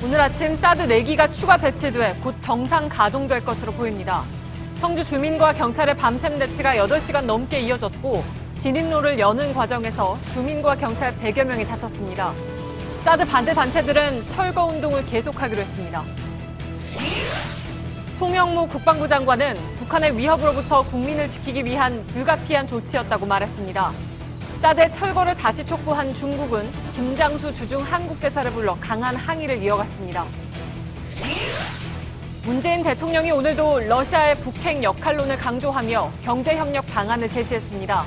오늘 아침 사드 4기가 추가 배치돼 곧 정상 가동될 것으로 보입니다. 성주 주민과 경찰의 밤샘 대치가 8시간 넘게 이어졌고 진입로를 여는 과정에서 주민과 경찰 100여 명이 다쳤습니다. 사드 반대 단체들은 철거 운동을 계속하기로 했습니다. 송영무 국방부 장관은 북한의 위협으로부터 국민을 지키기 위한 불가피한 조치였다고 말했습니다. 사드의 철거를 다시 촉구한 중국은 김장수 주중 한국 대사를 불러 강한 항의를 이어갔습니다. 문재인 대통령이 오늘도 러시아의 북핵 역할론을 강조하며 경제협력 방안을 제시했습니다.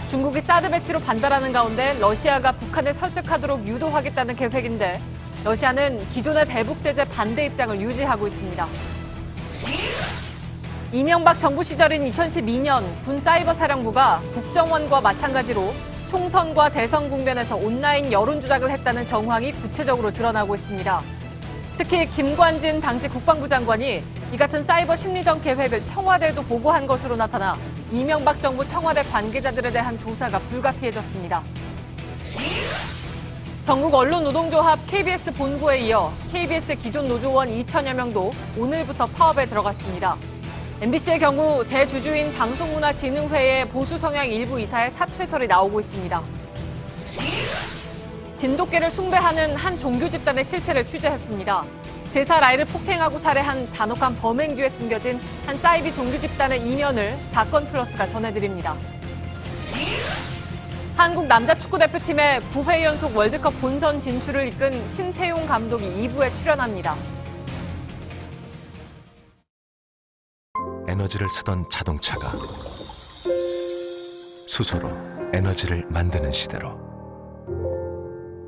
중국이 사드 배치로 반발하는 가운데 러시아가 북한을 설득하도록 유도하겠다는 계획인데 러시아는 기존의 대북 제재 반대 입장을 유지하고 있습니다. 이명박 정부 시절인 2012년 군 사이버 사령부가 국정원과 마찬가지로 총선과 대선 국면에서 온라인 여론 조작을 했다는 정황이 구체적으로 드러나고 있습니다. 특히 김관진 당시 국방부 장관이 이 같은 사이버 심리전 계획을 청와대에도 보고한 것으로 나타나 이명박 정부 청와대 관계자들에 대한 조사가 불가피해졌습니다. 전국 언론노동조합 KBS 본부에 이어 KBS 기존 노조원 2천여 명도 오늘부터 파업에 들어갔습니다. MBC의 경우 대주주인 방송문화진흥회의 보수 성향 일부 이사의 사퇴설이 나오고 있습니다. 진돗개를 숭배하는 한 종교 집단의 실체를 취재했습니다. 3살 아이를 폭행하고 살해한 잔혹한 범행 뒤에 숨겨진 한 사이비 종교 집단의 이면을 사건 플러스가 전해드립니다. 한국 남자축구대표팀의 9회 연속 월드컵 본선 진출을 이끈 신태용 감독이 2부에 출연합니다. 에너지를 쓰던 자동차가 수소로 에너지를 만드는 시대로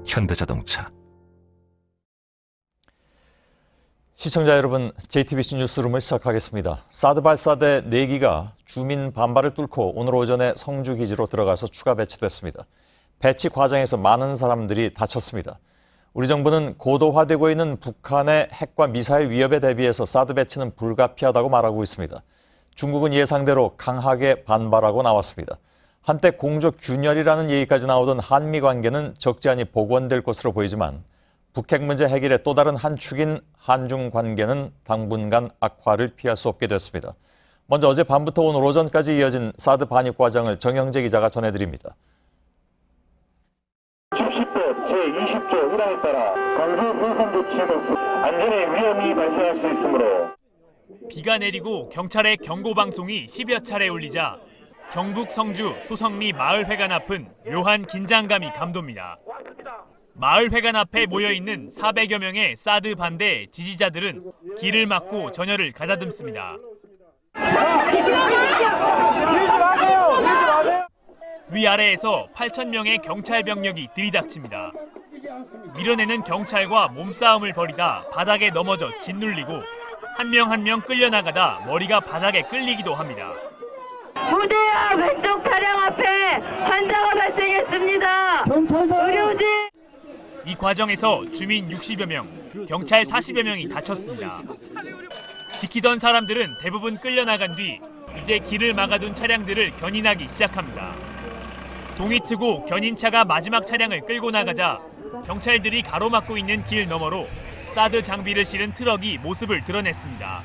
현대자동차. 시청자 여러분, JTBC 뉴스룸을 시작하겠습니다. 사드 발사대 4기가 주민 반발을 뚫고 오늘 오전에 성주 기지로 들어가서 추가 배치됐습니다. 배치 과정에서 많은 사람들이 다쳤습니다. 우리 정부는 고도화되고 있는 북한의 핵과 미사일 위협에 대비해서 사드 배치는 불가피하다고 말하고 있습니다. 중국은 예상대로 강하게 반발하고 나왔습니다. 한때 공조 균열이라는 얘기까지 나오던 한미 관계는 적지 않이 복원될 것으로 보이지만 북핵 문제 해결의 또 다른 한 축인 한중 관계는 당분간 악화를 피할 수 없게 됐습니다. 먼저 어제 밤부터 오늘 오전까지 이어진 사드 반입 과정을 정영재 기자가 전해드립니다. 60법 제20조 1항에 따라 강제 분산 조치로서 안전에 위험이 발생할 수 있으므로 비가 내리고 경찰의 경고방송이 10여 차례 울리자 경북 성주 소성리 마을회관 앞은 묘한 긴장감이 감돕니다. 마을회관 앞에 모여있는 400여 명의 사드 반대 지지자들은 길을 막고 전열을 가다듬습니다. 위아래에서 8,000명의 경찰 병력이 들이닥칩니다. 밀어내는 경찰과 몸싸움을 벌이다 바닥에 넘어져 짓눌리고 한 명 한 명 끌려나가다 머리가 바닥에 끌리기도 합니다. 부대 앞 왼쪽 차량 앞에 환자가 발생했습니다. 의료진! 이 과정에서 주민 60여 명, 경찰 40여 명이 다쳤습니다. 지키던 사람들은 대부분 끌려나간 뒤 이제 길을 막아둔 차량들을 견인하기 시작합니다. 동이 트고 견인차가 마지막 차량을 끌고 나가자 경찰들이 가로막고 있는 길 너머로 사드 장비를 실은 트럭이 모습을 드러냈습니다.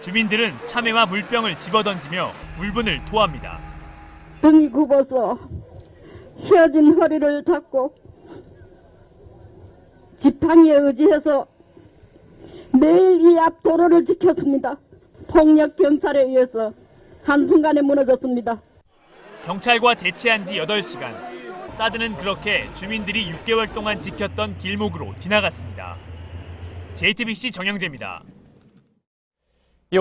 주민들은 참외와 물병을 집어던지며 울분을 토합니다. 등이 굽어서 휘어진 허리를 잡고 지팡이에 의지해서 매일 이 앞 도로를 지켰습니다. 폭력 경찰에 의해서 한순간에 무너졌습니다. 경찰과 대치한 지 8시간. 사드는 그렇게 주민들이 6개월 동안 지켰던 길목으로 지나갔습니다. JTBC 정영재입니다.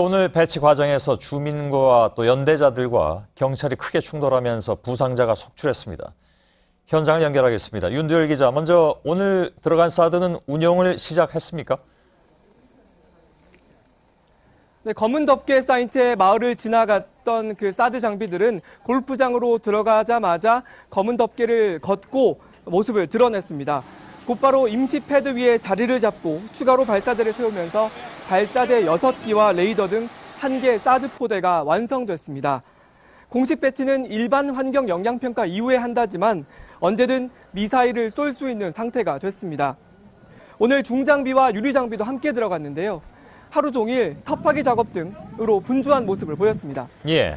오늘 배치 과정에서 주민과 또 연대자들과 경찰이 크게 충돌하면서 부상자가 속출했습니다. 현장을 연결하겠습니다. 윤두열 기자, 먼저 오늘 들어간 사드는 운용을 시작했습니까? 네, 검은 덮개에 쌓인 채 마을을 지나갔던 그 사드 장비들은 골프장으로 들어가자마자 검은 덮개를 걷고 모습을 드러냈습니다. 곧바로 임시 패드 위에 자리를 잡고 추가로 발사대를 세우면서 발사대 6기와 레이더 등 1개 사드 포대가 완성됐습니다. 공식 배치는 일반 환경 영향평가 이후에 한다지만 언제든 미사일을 쏠 수 있는 상태가 됐습니다. 오늘 중장비와 유리장비도 함께 들어갔는데요. 하루 종일 터파기 작업 등으로 분주한 모습을 보였습니다. 예.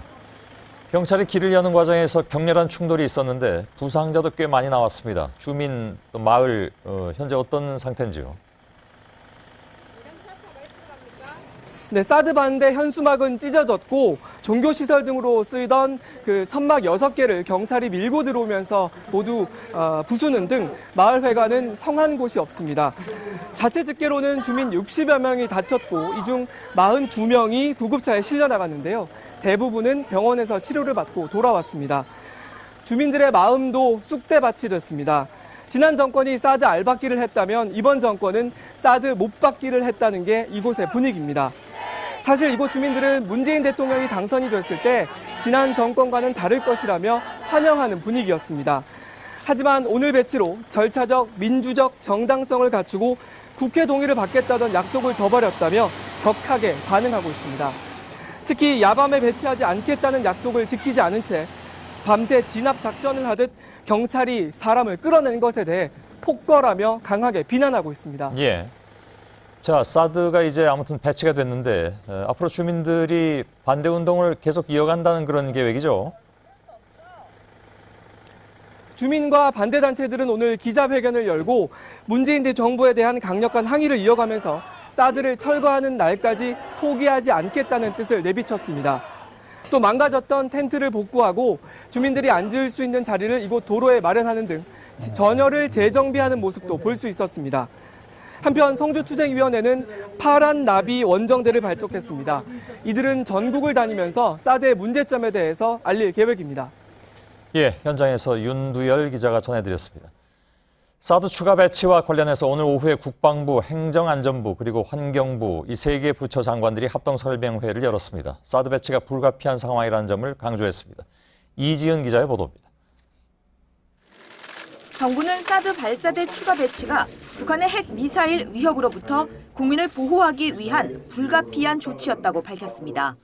경찰이 길을 여는 과정에서 격렬한 충돌이 있었는데 부상자도 꽤 많이 나왔습니다. 주민, 또 마을 현재 어떤 상태인지요? 네, 사드 반대 현수막은 찢어졌고 종교시설 등으로 쓰이던 그 천막 6개를 경찰이 밀고 들어오면서 모두 부수는 등 마을 회관은 성한 곳이 없습니다. 자체 집계로는 주민 60여 명이 다쳤고 이 중 42명이 구급차에 실려 나갔는데요. 대부분은 병원에서 치료를 받고 돌아왔습니다. 주민들의 마음도 쑥대밭이 됐습니다. 지난 정권이 사드 알받기를 했다면 이번 정권은 사드 못 받기를 했다는 게 이곳의 분위기입니다. 사실 이곳 주민들은 문재인 대통령이 당선이 됐을 때 지난 정권과는 다를 것이라며 환영하는 분위기였습니다. 하지만 오늘 배치로 절차적, 민주적 정당성을 갖추고 국회 동의를 받겠다던 약속을 저버렸다며 격하게 반응하고 있습니다. 특히 야밤에 배치하지 않겠다는 약속을 지키지 않은 채 밤새 진압 작전을 하듯 경찰이 사람을 끌어낸 것에 대해 폭거라며 강하게 비난하고 있습니다. 예. 자, 사드가 이제 아무튼 배치가 됐는데 앞으로 주민들이 반대 운동을 계속 이어간다는 그런 계획이죠? 주민과 반대단체들은 오늘 기자회견을 열고 문재인 정부에 대한 강력한 항의를 이어가면서 사드를 철거하는 날까지 포기하지 않겠다는 뜻을 내비쳤습니다. 또 망가졌던 텐트를 복구하고 주민들이 앉을 수 있는 자리를 이곳 도로에 마련하는 등 전열을 재정비하는 모습도 볼 수 있었습니다. 한편 성주투쟁위원회는 파란 나비 원정대를 발족했습니다. 이들은 전국을 다니면서 사드의 문제점에 대해서 알릴 계획입니다. 예, 현장에서 윤두열 기자가 전해드렸습니다. 사드 추가 배치와 관련해서 오늘 오후에 국방부, 행정안전부 그리고 환경부 이 세 개 부처 장관들이 합동 설명회를 열었습니다. 사드 배치가 불가피한 상황이라는 점을 강조했습니다. 이지은 기자의 보도입니다. 정부는 사드 발사대 추가 배치가 북한의 핵 미사일 위협으로부터 국민을 보호하기 위한 불가피한 조치였다고 밝혔습니다.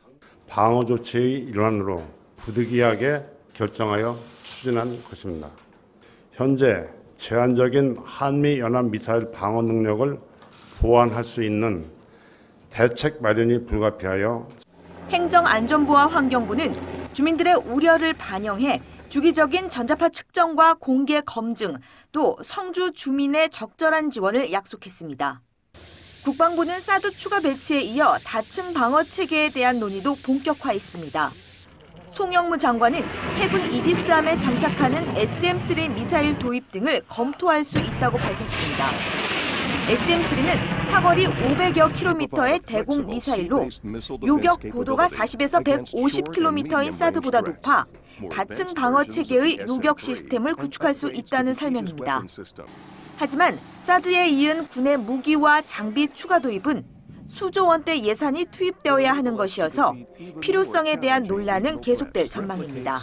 방어 조치의 일환으로 부득이하게 결정하여 추진한 것입니다. 현재 제한적인 한미 연합 미사일 방어 능력을 보완할 수 있는 대책 마련이 불가피하여 행정안전부와 환경부는 주민들의 우려를 반영해 주기적인 전자파 측정과 공개 검증, 또 성주 주민의 적절한 지원을 약속했습니다. 국방부는 사드 추가 배치에 이어 다층 방어 체계에 대한 논의도 본격화했습니다. 송영무 장관은 해군 이지스함에 장착하는 SM-3 미사일 도입 등을 검토할 수 있다고 밝혔습니다. SM-3는 사거리 500여 킬로미터의 대공 미사일로 요격 고도가 40에서 150킬로미터인 사드보다 높아 다층 방어 체계의 요격 시스템을 구축할 수 있다는 설명입니다. 하지만 사드에 이은 군의 무기와 장비 추가 도입은 수조 원대 예산이 투입되어야 하는 것이어서 필요성에 대한 논란은 계속될 전망입니다.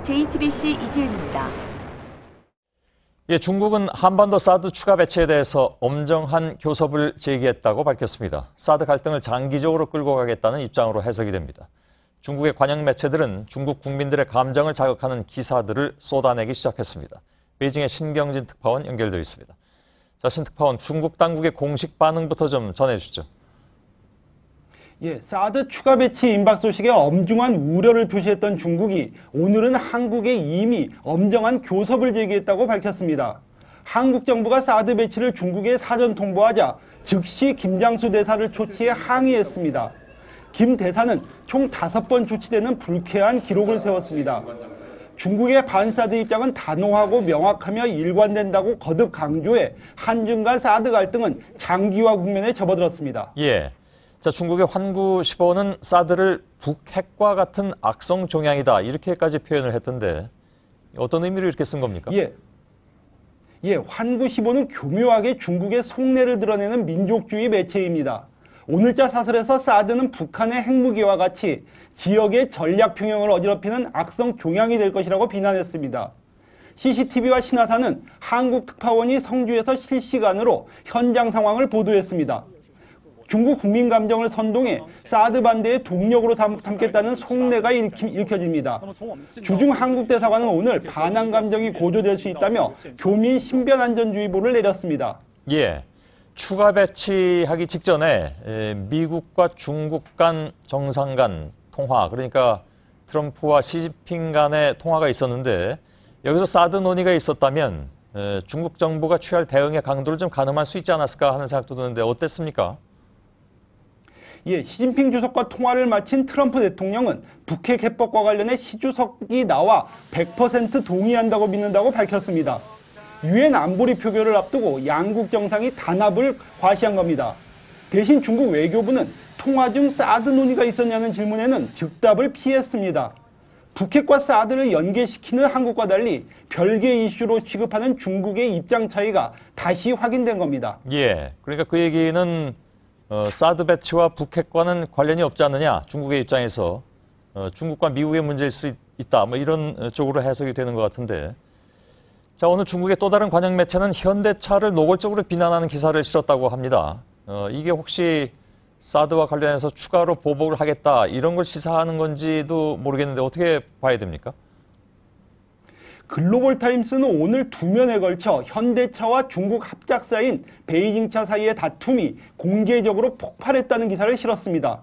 JTBC 이지은입니다. 예, 중국은 한반도 사드 추가 배치에 대해서 엄정한 교섭을 제기했다고 밝혔습니다. 사드 갈등을 장기적으로 끌고 가겠다는 입장으로 해석이 됩니다. 중국의 관영 매체들은 중국 국민들의 감정을 자극하는 기사들을 쏟아내기 시작했습니다. 베이징의 신경진 특파원 연결되어 있습니다. 자, 신 특파원, 중국 당국의 공식 반응부터 좀 전해주시죠. 예, 사드 추가 배치 임박 소식에 엄중한 우려를 표시했던 중국이 오늘은 한국에 이미 엄정한 교섭을 제기했다고 밝혔습니다. 한국 정부가 사드 배치를 중국에 사전 통보하자 즉시 김장수 대사를 초치해 항의했습니다. 김 대사는 총 5번 조치되는 불쾌한 기록을 세웠습니다. 중국의 반사드 입장은 단호하고 명확하며 일관된다고 거듭 강조해 한중 간 사드 갈등은 장기화 국면에 접어들었습니다. 예. 자, 중국의 환구15는 사드를 북핵과 같은 악성 종양이다 이렇게까지 표현을 했던데 어떤 의미로 이렇게 쓴 겁니까? 예, 환구15는 교묘하게 중국의 속내를 드러내는 민족주의 매체입니다. 오늘자 사설에서 사드는 북한의 핵무기와 같이 지역의 전략 평형을 어지럽히는 악성 종양이 될 것이라고 비난했습니다. CCTV와 신화사는 한국 특파원이 성주에서 실시간으로 현장 상황을 보도했습니다. 중국 국민 감정을 선동해 사드 반대의 동력으로 삼겠다는 속내가 읽혀집니다. 주중 한국 대사관은 오늘 반항 감정이 고조될 수 있다며 교민 신변안전주의보를 내렸습니다. 예. 추가 배치하기 직전에 미국과 중국 간 정상 간 통화, 그러니까 트럼프와 시진핑 간의 통화가 있었는데 여기서 사드 논의가 있었다면 중국 정부가 취할 대응의 강도를 좀 가늠할 수 있지 않았을까 하는 생각도 드는데 어땠습니까? 예, 시진핑 주석과 통화를 마친 트럼프 대통령은 북핵 해법과 관련해 시 주석이 나와 100% 동의한다고 믿는다고 밝혔습니다. 유엔 안보리 표결을 앞두고 양국 정상이 단합을 과시한 겁니다. 대신 중국 외교부는 통화 중 사드 논의가 있었냐는 질문에는 즉답을 피했습니다. 북핵과 사드를 연계시키는 한국과 달리 별개 이슈로 취급하는 중국의 입장 차이가 다시 확인된 겁니다. 예, 그러니까 그 얘기는 사드 배치와 북핵과는 관련이 없지 않느냐, 중국의 입장에서 중국과 미국의 문제일 수 있다, 뭐 이런 쪽으로 해석이 되는 것 같은데, 자, 오늘 중국의 또 다른 관영 매체는 현대차를 노골적으로 비난하는 기사를 실었다고 합니다. 이게 혹시 사드와 관련해서 추가로 보복을 하겠다 이런 걸 시사하는 건지도 모르겠는데 어떻게 봐야 됩니까? 글로벌타임스는 오늘 2면에 걸쳐 현대차와 중국 합작사인 베이징차 사이의 다툼이 공개적으로 폭발했다는 기사를 실었습니다.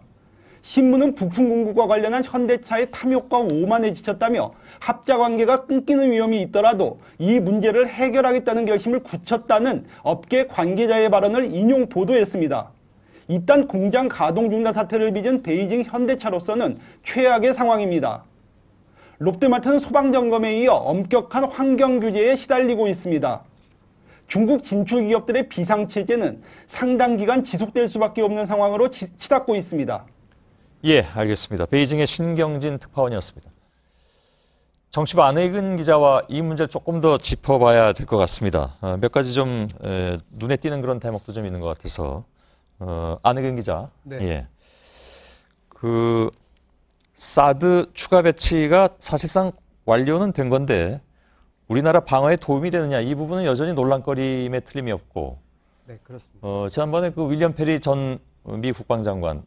신문은 부품 공급과 관련한 현대차의 탐욕과 오만에 지쳤다며 합작관계가 끊기는 위험이 있더라도 이 문제를 해결하겠다는 결심을 굳혔다는 업계 관계자의 발언을 인용 보도했습니다. 이딴 공장 가동 중단 사태를 빚은 베이징 현대차로서는 최악의 상황입니다. 롯데마트는 소방점검에 이어 엄격한 환경 규제에 시달리고 있습니다. 중국 진출 기업들의 비상체제는 상당 기간 지속될 수밖에 없는 상황으로 치닫고 있습니다. 예, 알겠습니다. 베이징의 신경진 특파원이었습니다. 정치부 안혜근 기자와 이 문제를 조금 더 짚어봐야 될 것 같습니다. 몇 가지 좀 눈에 띄는 그런 대목도 좀 있는 것 같아서 안혜근 기자. 네. 예. 그 사드 추가 배치가 사실상 완료는 된 건데 우리나라 방어에 도움이 되느냐 이 부분은 여전히 논란거림에 틀림이 없고. 네, 그렇습니다. 지난번에 그 윌리엄 페리 전 미 국방장관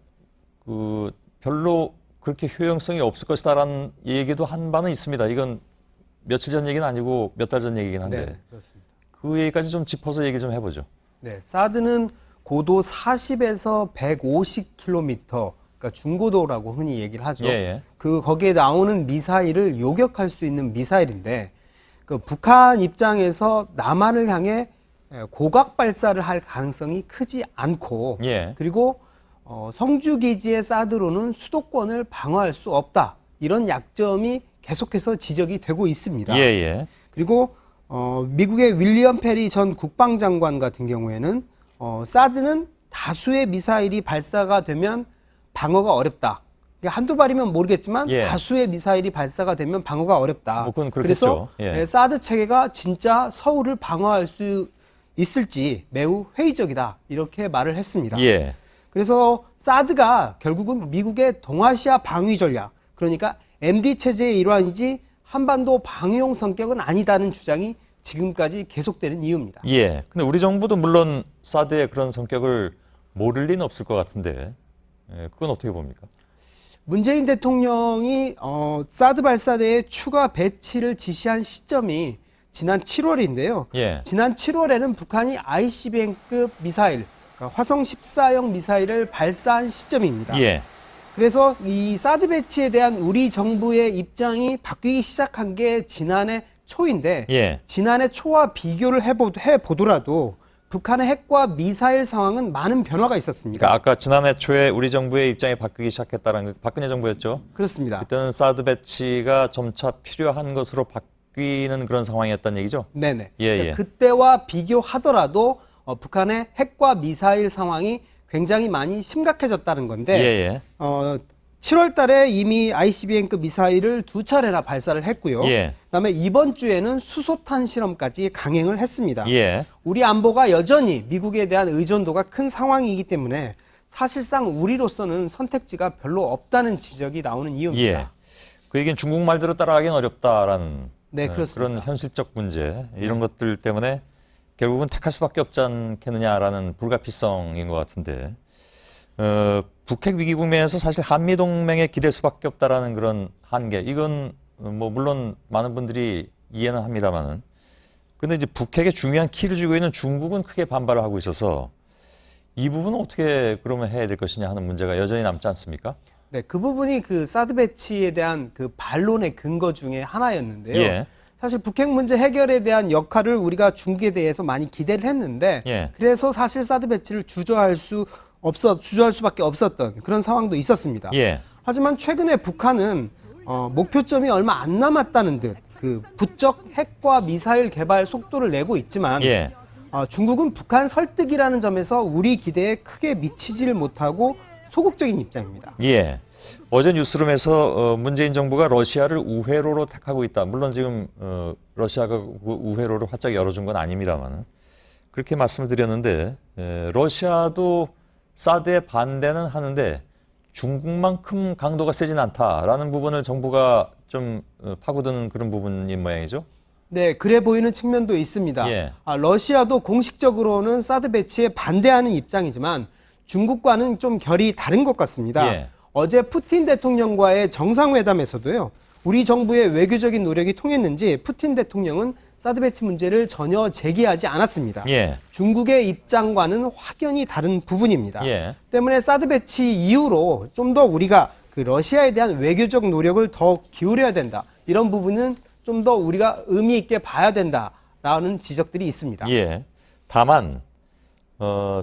그 별로 그렇게 효용성이 없을 것이다라는 얘기도 한 바는 있습니다. 이건 며칠 전 얘기는 아니고 몇 달 전 얘기긴 한데. 네, 그렇습니다. 그 얘기까지 좀 짚어서 얘기 좀 해보죠. 네, 사드는 고도 40에서 150km, 그러니까 중고도라고 흔히 얘기를 하죠. 예. 거기에 나오는 미사일을 요격할 수 있는 미사일인데, 그 북한 입장에서 남한을 향해 고각 발사를 할 가능성이 크지 않고, 예. 그리고 성주 기지의 사드로는 수도권을 방어할 수 없다. 이런 약점이 계속해서 지적이 되고 있습니다. 예. 그리고 미국의 윌리엄 페리 전 국방장관 같은 경우에는 사드는 다수의 미사일이 발사가 되면 방어가 어렵다. 한두 발이면 모르겠지만 예. 다수의 미사일이 발사가 되면 방어가 어렵다. 뭐 그건 그래서 그렇겠죠. 예. 사드 체계가 진짜 서울을 방어할 수 있을지 매우 회의적이다. 이렇게 말을 했습니다. 예. 그래서 사드가 결국은 미국의 동아시아 방위 전략, 그러니까 MD 체제의 일환이지 한반도 방위용 성격은 아니다는 주장이 지금까지 계속되는 이유입니다. 예. 근데 우리 정부도 물론 사드의 그런 성격을 모를 리는 없을 것 같은데, 그건 어떻게 봅니까? 문재인 대통령이 사드 발사대의 추가 배치를 지시한 시점이 지난 7월인데요. 예. 지난 7월에는 북한이 ICBM급 미사일, 그러니까 화성 14형 미사일을 발사한 시점입니다. 예. 그래서 이 사드 배치에 대한 우리 정부의 입장이 바뀌기 시작한 게 지난해 초인데, 예. 지난해 초와 비교를 해보더라도 북한의 핵과 미사일 상황은 많은 변화가 있었습니다. 그러니까 아까 지난해 초에 우리 정부의 입장이 바뀌기 시작했다는 박근혜 정부였죠? 그렇습니다. 그때는 사드 배치가 점차 필요한 것으로 바뀌는 그런 상황이었다는 얘기죠? 네네. 예. 그러니까 그때와 비교하더라도 북한의 핵과 미사일 상황이 굉장히 많이 심각해졌다는 건데, 예. 7월 달에 이미 ICBM급 미사일을 2차례나 발사를 했고요. 예. 그다음에 이번 주에는 수소탄 실험까지 강행을 했습니다. 예. 우리 안보가 여전히 미국에 대한 의존도가 큰 상황이기 때문에 사실상 우리로서는 선택지가 별로 없다는 지적이 나오는 이유입니다. 예. 그 얘기는 중국 말대로 따라가기는 어렵다라는 네, 그렇습니다. 그런 현실적 문제, 이런 것들 때문에 결국은 택할 수밖에 없지 않겠느냐라는 불가피성인 것 같은데, 북핵 위기 국면에서 사실 한미동맹에 기댈 수밖에 없다라는 그런 한계, 이건 뭐 물론 많은 분들이 이해는 합니다만은, 근데 이제 북핵의 중요한 키를 쥐고 있는 중국은 크게 반발을 하고 있어서 이 부분은 어떻게 그러면 해야 될 것이냐 하는 문제가 여전히 남지 않습니까? 네, 그 부분이 그 사드 배치에 대한 그 반론의 근거 중에 하나였는데요. 예. 사실 북핵 문제 해결에 대한 역할을 우리가 중국에 대해서 많이 기대를 했는데 예. 그래서 사실 사드 배치를 주저할 수밖에 없었던 그런 상황도 있었습니다. 예. 하지만 최근에 북한은 목표점이 얼마 안 남았다는 듯 그 부쩍 핵과 미사일 개발 속도를 내고 있지만 예. 중국은 북한 설득이라는 점에서 우리 기대에 크게 미치질 못하고 소극적인 입장입니다. 예. 어제 뉴스룸에서 문재인 정부가 러시아를 우회로로 택하고 있다. 물론 지금 러시아가 그 우회로를 활짝 열어준 건 아닙니다만 그렇게 말씀을 드렸는데 러시아도 사드에 반대는 하는데 중국만큼 강도가 세진 않다라는 부분을 정부가 좀 파고드는 그런 부분인 모양이죠. 네, 그래 보이는 측면도 있습니다. 예. 러시아도 공식적으로는 사드 배치에 반대하는 입장이지만 중국과는 좀 결이 다른 것 같습니다. 예. 어제 푸틴 대통령과의 정상회담에서도요. 우리 정부의 외교적인 노력이 통했는지 푸틴 대통령은 사드 배치 문제를 전혀 제기하지 않았습니다. 예. 중국의 입장과는 확연히 다른 부분입니다. 예. 때문에 사드 배치 이후로 좀 더 우리가 그 러시아에 대한 외교적 노력을 더 기울여야 된다. 이런 부분은 좀 더 우리가 의미 있게 봐야 된다라는 지적들이 있습니다. 예. 다만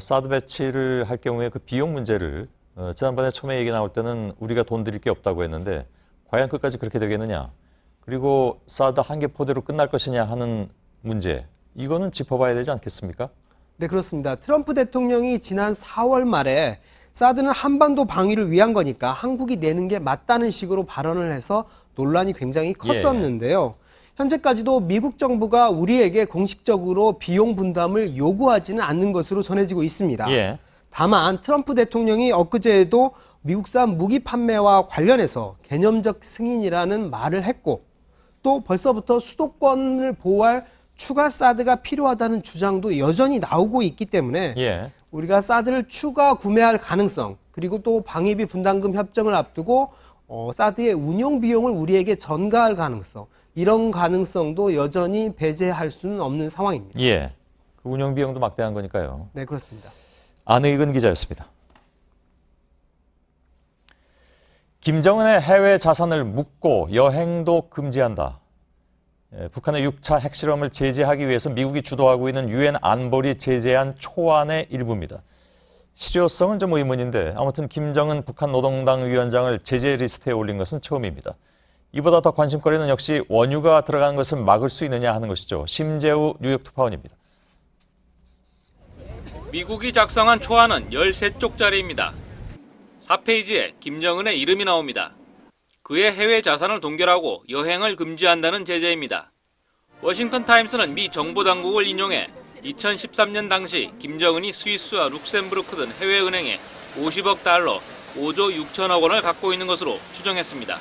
사드 배치를 할 경우에 그 비용 문제를 지난번에 처음에 얘기 나올 때는 우리가 돈 드릴 게 없다고 했는데 과연 끝까지 그렇게 되겠느냐. 그리고 사드 한 개 포대로 끝날 것이냐 하는 문제. 이거는 짚어봐야 되지 않겠습니까? 네, 그렇습니다. 트럼프 대통령이 지난 4월 말에 사드는 한반도 방위를 위한 거니까 한국이 내는 게 맞다는 식으로 발언을 해서 논란이 굉장히 컸었는데요. 현재까지도 미국 정부가 우리에게 공식적으로 비용 분담을 요구하지는 않는 것으로 전해지고 있습니다. 예. 다만 트럼프 대통령이 엊그제에도 미국산 무기 판매와 관련해서 개념적 승인이라는 말을 했고 또 벌써부터 수도권을 보호할 추가 사드가 필요하다는 주장도 여전히 나오고 있기 때문에 예. 우리가 사드를 추가 구매할 가능성 그리고 또 방위비 분담금 협정을 앞두고 사드의 운용 비용을 우리에게 전가할 가능성 이런 가능성도 여전히 배제할 수는 없는 상황입니다. 예. 그 운영 비용도 막대한 거니까요. 네, 그렇습니다. 안의근 기자였습니다. 김정은의 해외 자산을 묻고 여행도 금지한다. 북한의 6차 핵실험을 제재하기 위해서 미국이 주도하고 있는 유엔 안보리 제재안 초안의 일부입니다. 실효성은 좀 의문인데 아무튼 김정은 북한 노동당 위원장을 제재 리스트에 올린 것은 처음입니다. 이보다 더 관심거리는 역시 원유가 들어간 것을 막을 수 있느냐 하는 것이죠. 심재우 뉴욕 특파원입니다. 미국이 작성한 초안은 13쪽짜리입니다. 4페이지에 김정은의 이름이 나옵니다. 그의 해외 자산을 동결하고 여행을 금지한다는 제재입니다. 워싱턴 타임스는 미 정보 당국을 인용해 2013년 당시 김정은이 스위스와 룩셈부르크 등 해외은행에 50억 달러, 5조 6천억 원을 갖고 있는 것으로 추정했습니다.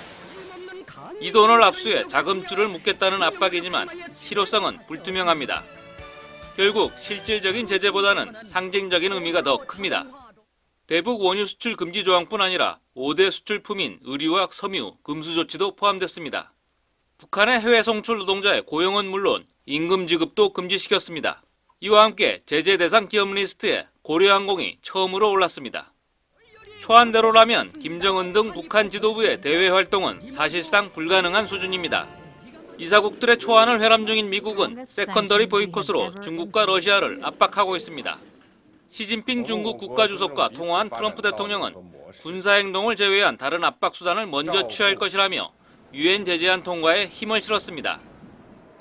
이 돈을 압수해 자금줄을 묶겠다는 압박이지만 실효성은 불투명합니다. 결국 실질적인 제재보다는 상징적인 의미가 더 큽니다. 대북 원유 수출 금지 조항뿐 아니라 5대 수출품인 의류와 섬유, 금수 조치도 포함됐습니다. 북한의 해외 송출 노동자의 고용은 물론 임금 지급도 금지시켰습니다. 이와 함께 제재 대상 기업 리스트에 고려항공이 처음으로 올랐습니다. 초안대로라면 김정은 등 북한 지도부의 대외 활동은 사실상 불가능한 수준입니다. 이사국들의 초안을 회람 중인 미국은 세컨더리 보이콧으로 중국과 러시아를 압박하고 있습니다. 시진핑 중국 국가주석과 통화한 트럼프 대통령은 군사행동을 제외한 다른 압박 수단을 먼저 취할 것이라며 유엔 제재안 통과에 힘을 실었습니다.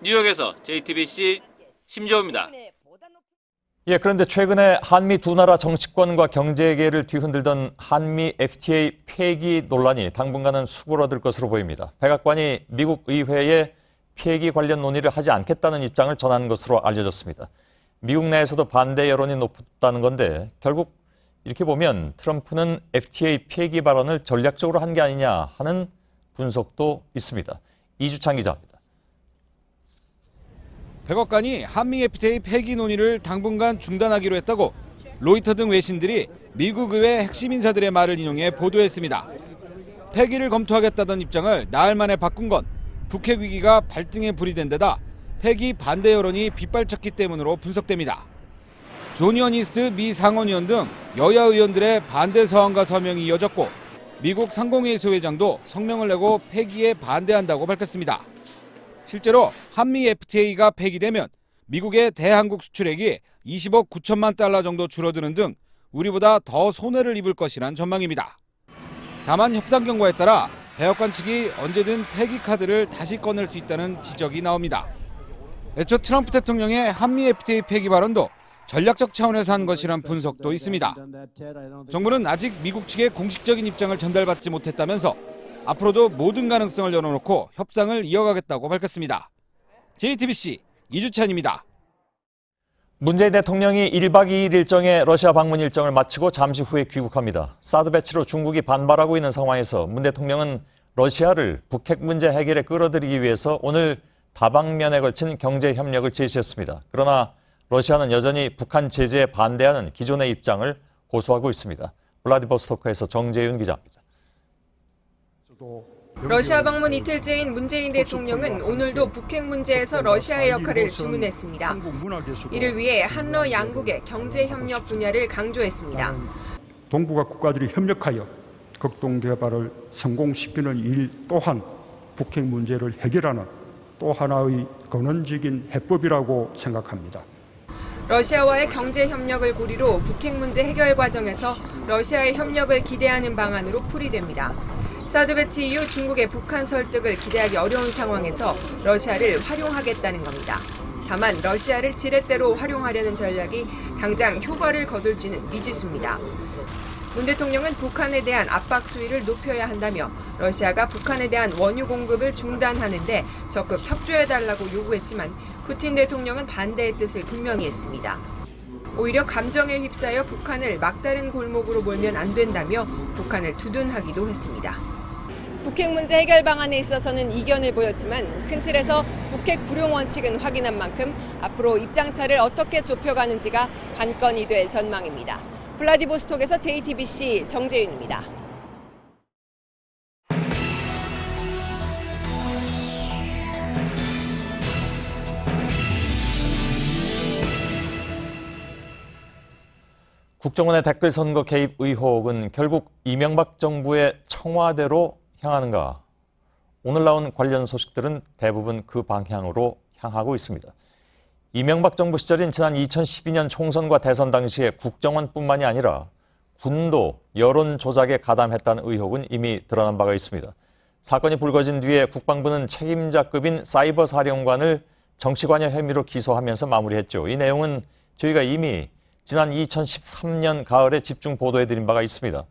뉴욕에서 JTBC 심재호입니다. 예, 그런데 최근에 한미 두 나라 정치권과 경제계를 뒤흔들던 한미 FTA 폐기 논란이 당분간은 수그러들 것으로 보입니다. 백악관이 미국 의회에 폐기 관련 논의를 하지 않겠다는 입장을 전한 것으로 알려졌습니다. 미국 내에서도 반대 여론이 높다는 건데 결국 이렇게 보면 트럼프는 FTA 폐기 발언을 전략적으로 한 게 아니냐 하는 분석도 있습니다. 이주찬 기자입니다. 백악관이 한미 FTA 폐기 논의를 당분간 중단하기로 했다고 로이터 등 외신들이 미국 의회 핵심 인사들의 말을 인용해 보도했습니다. 폐기를 검토하겠다던 입장을 나흘 만에 바꾼 건 북핵 위기가 발등에 불이 된 데다 폐기 반대 여론이 빗발쳤기 때문으로 분석됩니다. 존 허니스트 미 상원의원 등 여야 의원들의 반대 서한과 서명이 이어졌고 미국 상공회의 소회장도 성명을 내고 폐기에 반대한다고 밝혔습니다. 실제로 한미 FTA가 폐기되면 미국의 대한국 수출액이 20억 9천만 달러 정도 줄어드는 등 우리보다 더 손해를 입을 것이란 전망입니다. 다만 협상 경과에 따라 백악관 측이 언제든 폐기 카드를 다시 꺼낼 수 있다는 지적이 나옵니다. 애초 트럼프 대통령의 한미 FTA 폐기 발언도 전략적 차원에서 한 것이란 분석도 있습니다. 정부는 아직 미국 측의 공식적인 입장을 전달받지 못했다면서 앞으로도 모든 가능성을 열어놓고 협상을 이어가겠다고 밝혔습니다. JTBC 이주찬입니다. 문재인 대통령이 1박 2일 일정의 러시아 방문 일정을 마치고 잠시 후에 귀국합니다. 사드 배치로 중국이 반발하고 있는 상황에서 문 대통령은 러시아를 북핵 문제 해결에 끌어들이기 위해서 오늘 다방면에 걸친 경제 협력을 제시했습니다. 그러나 러시아는 여전히 북한 제재에 반대하는 기존의 입장을 고수하고 있습니다. 블라디보스토크에서 정재윤 기자입니다. 러시아 방문 이틀째인 문재인 대통령은 오늘도 북핵 문제에서 러시아의 역할을 주문했습니다. 이를 위해 한러 양국의 경제 협력 분야를 강조했습니다. 동북아 국가들이 협력하여 극동 개발을 성공시키는 일 또한 북핵 문제를 해결하는 또 하나의 근원적인 해법이라고 생각합니다. 러시아와의 경제 협력을 고리로 북핵 문제 해결 과정에서 러시아의 협력을 기대하는 방안으로 풀이됩니다. 사드 배치 이후 중국의 북한 설득을 기대하기 어려운 상황에서 러시아를 활용하겠다는 겁니다. 다만 러시아를 지렛대로 활용하려는 전략이 당장 효과를 거둘지는 미지수입니다. 문 대통령은 북한에 대한 압박 수위를 높여야 한다며 러시아가 북한에 대한 원유 공급을 중단하는 데 적극 협조해달라고 요구했지만 푸틴 대통령은 반대의 뜻을 분명히 했습니다. 오히려 감정에 휩싸여 북한을 막다른 골목으로 몰면 안 된다며 북한을 두둔하기도 했습니다. 북핵 문제 해결 방안에 있어서는 이견을 보였지만 큰 틀에서 북핵 불용 원칙은 확인한 만큼 앞으로 입장차를 어떻게 좁혀가는지가 관건이 될 전망입니다. 블라디보스톡에서 JTBC 정재윤입니다. 국정원의 댓글 선거 개입 의혹은 결국 이명박 정부의 청와대로 향하는가? 오늘 나온 관련 소식들은 대부분 그 방향으로 향하고 있습니다. 이명박 정부 시절인 지난 2012년 총선과 대선 당시에 국정원뿐만이 아니라 군도 여론 조작에 가담했다는 의혹은 이미 드러난 바가 있습니다. 사건이 불거진 뒤에 국방부는 책임자급인 사이버 사령관을 정치관여 혐의로 기소하면서 마무리했죠. 이 내용은 저희가 이미 지난 2013년 가을에 집중 보도해드린 바가 있습니다.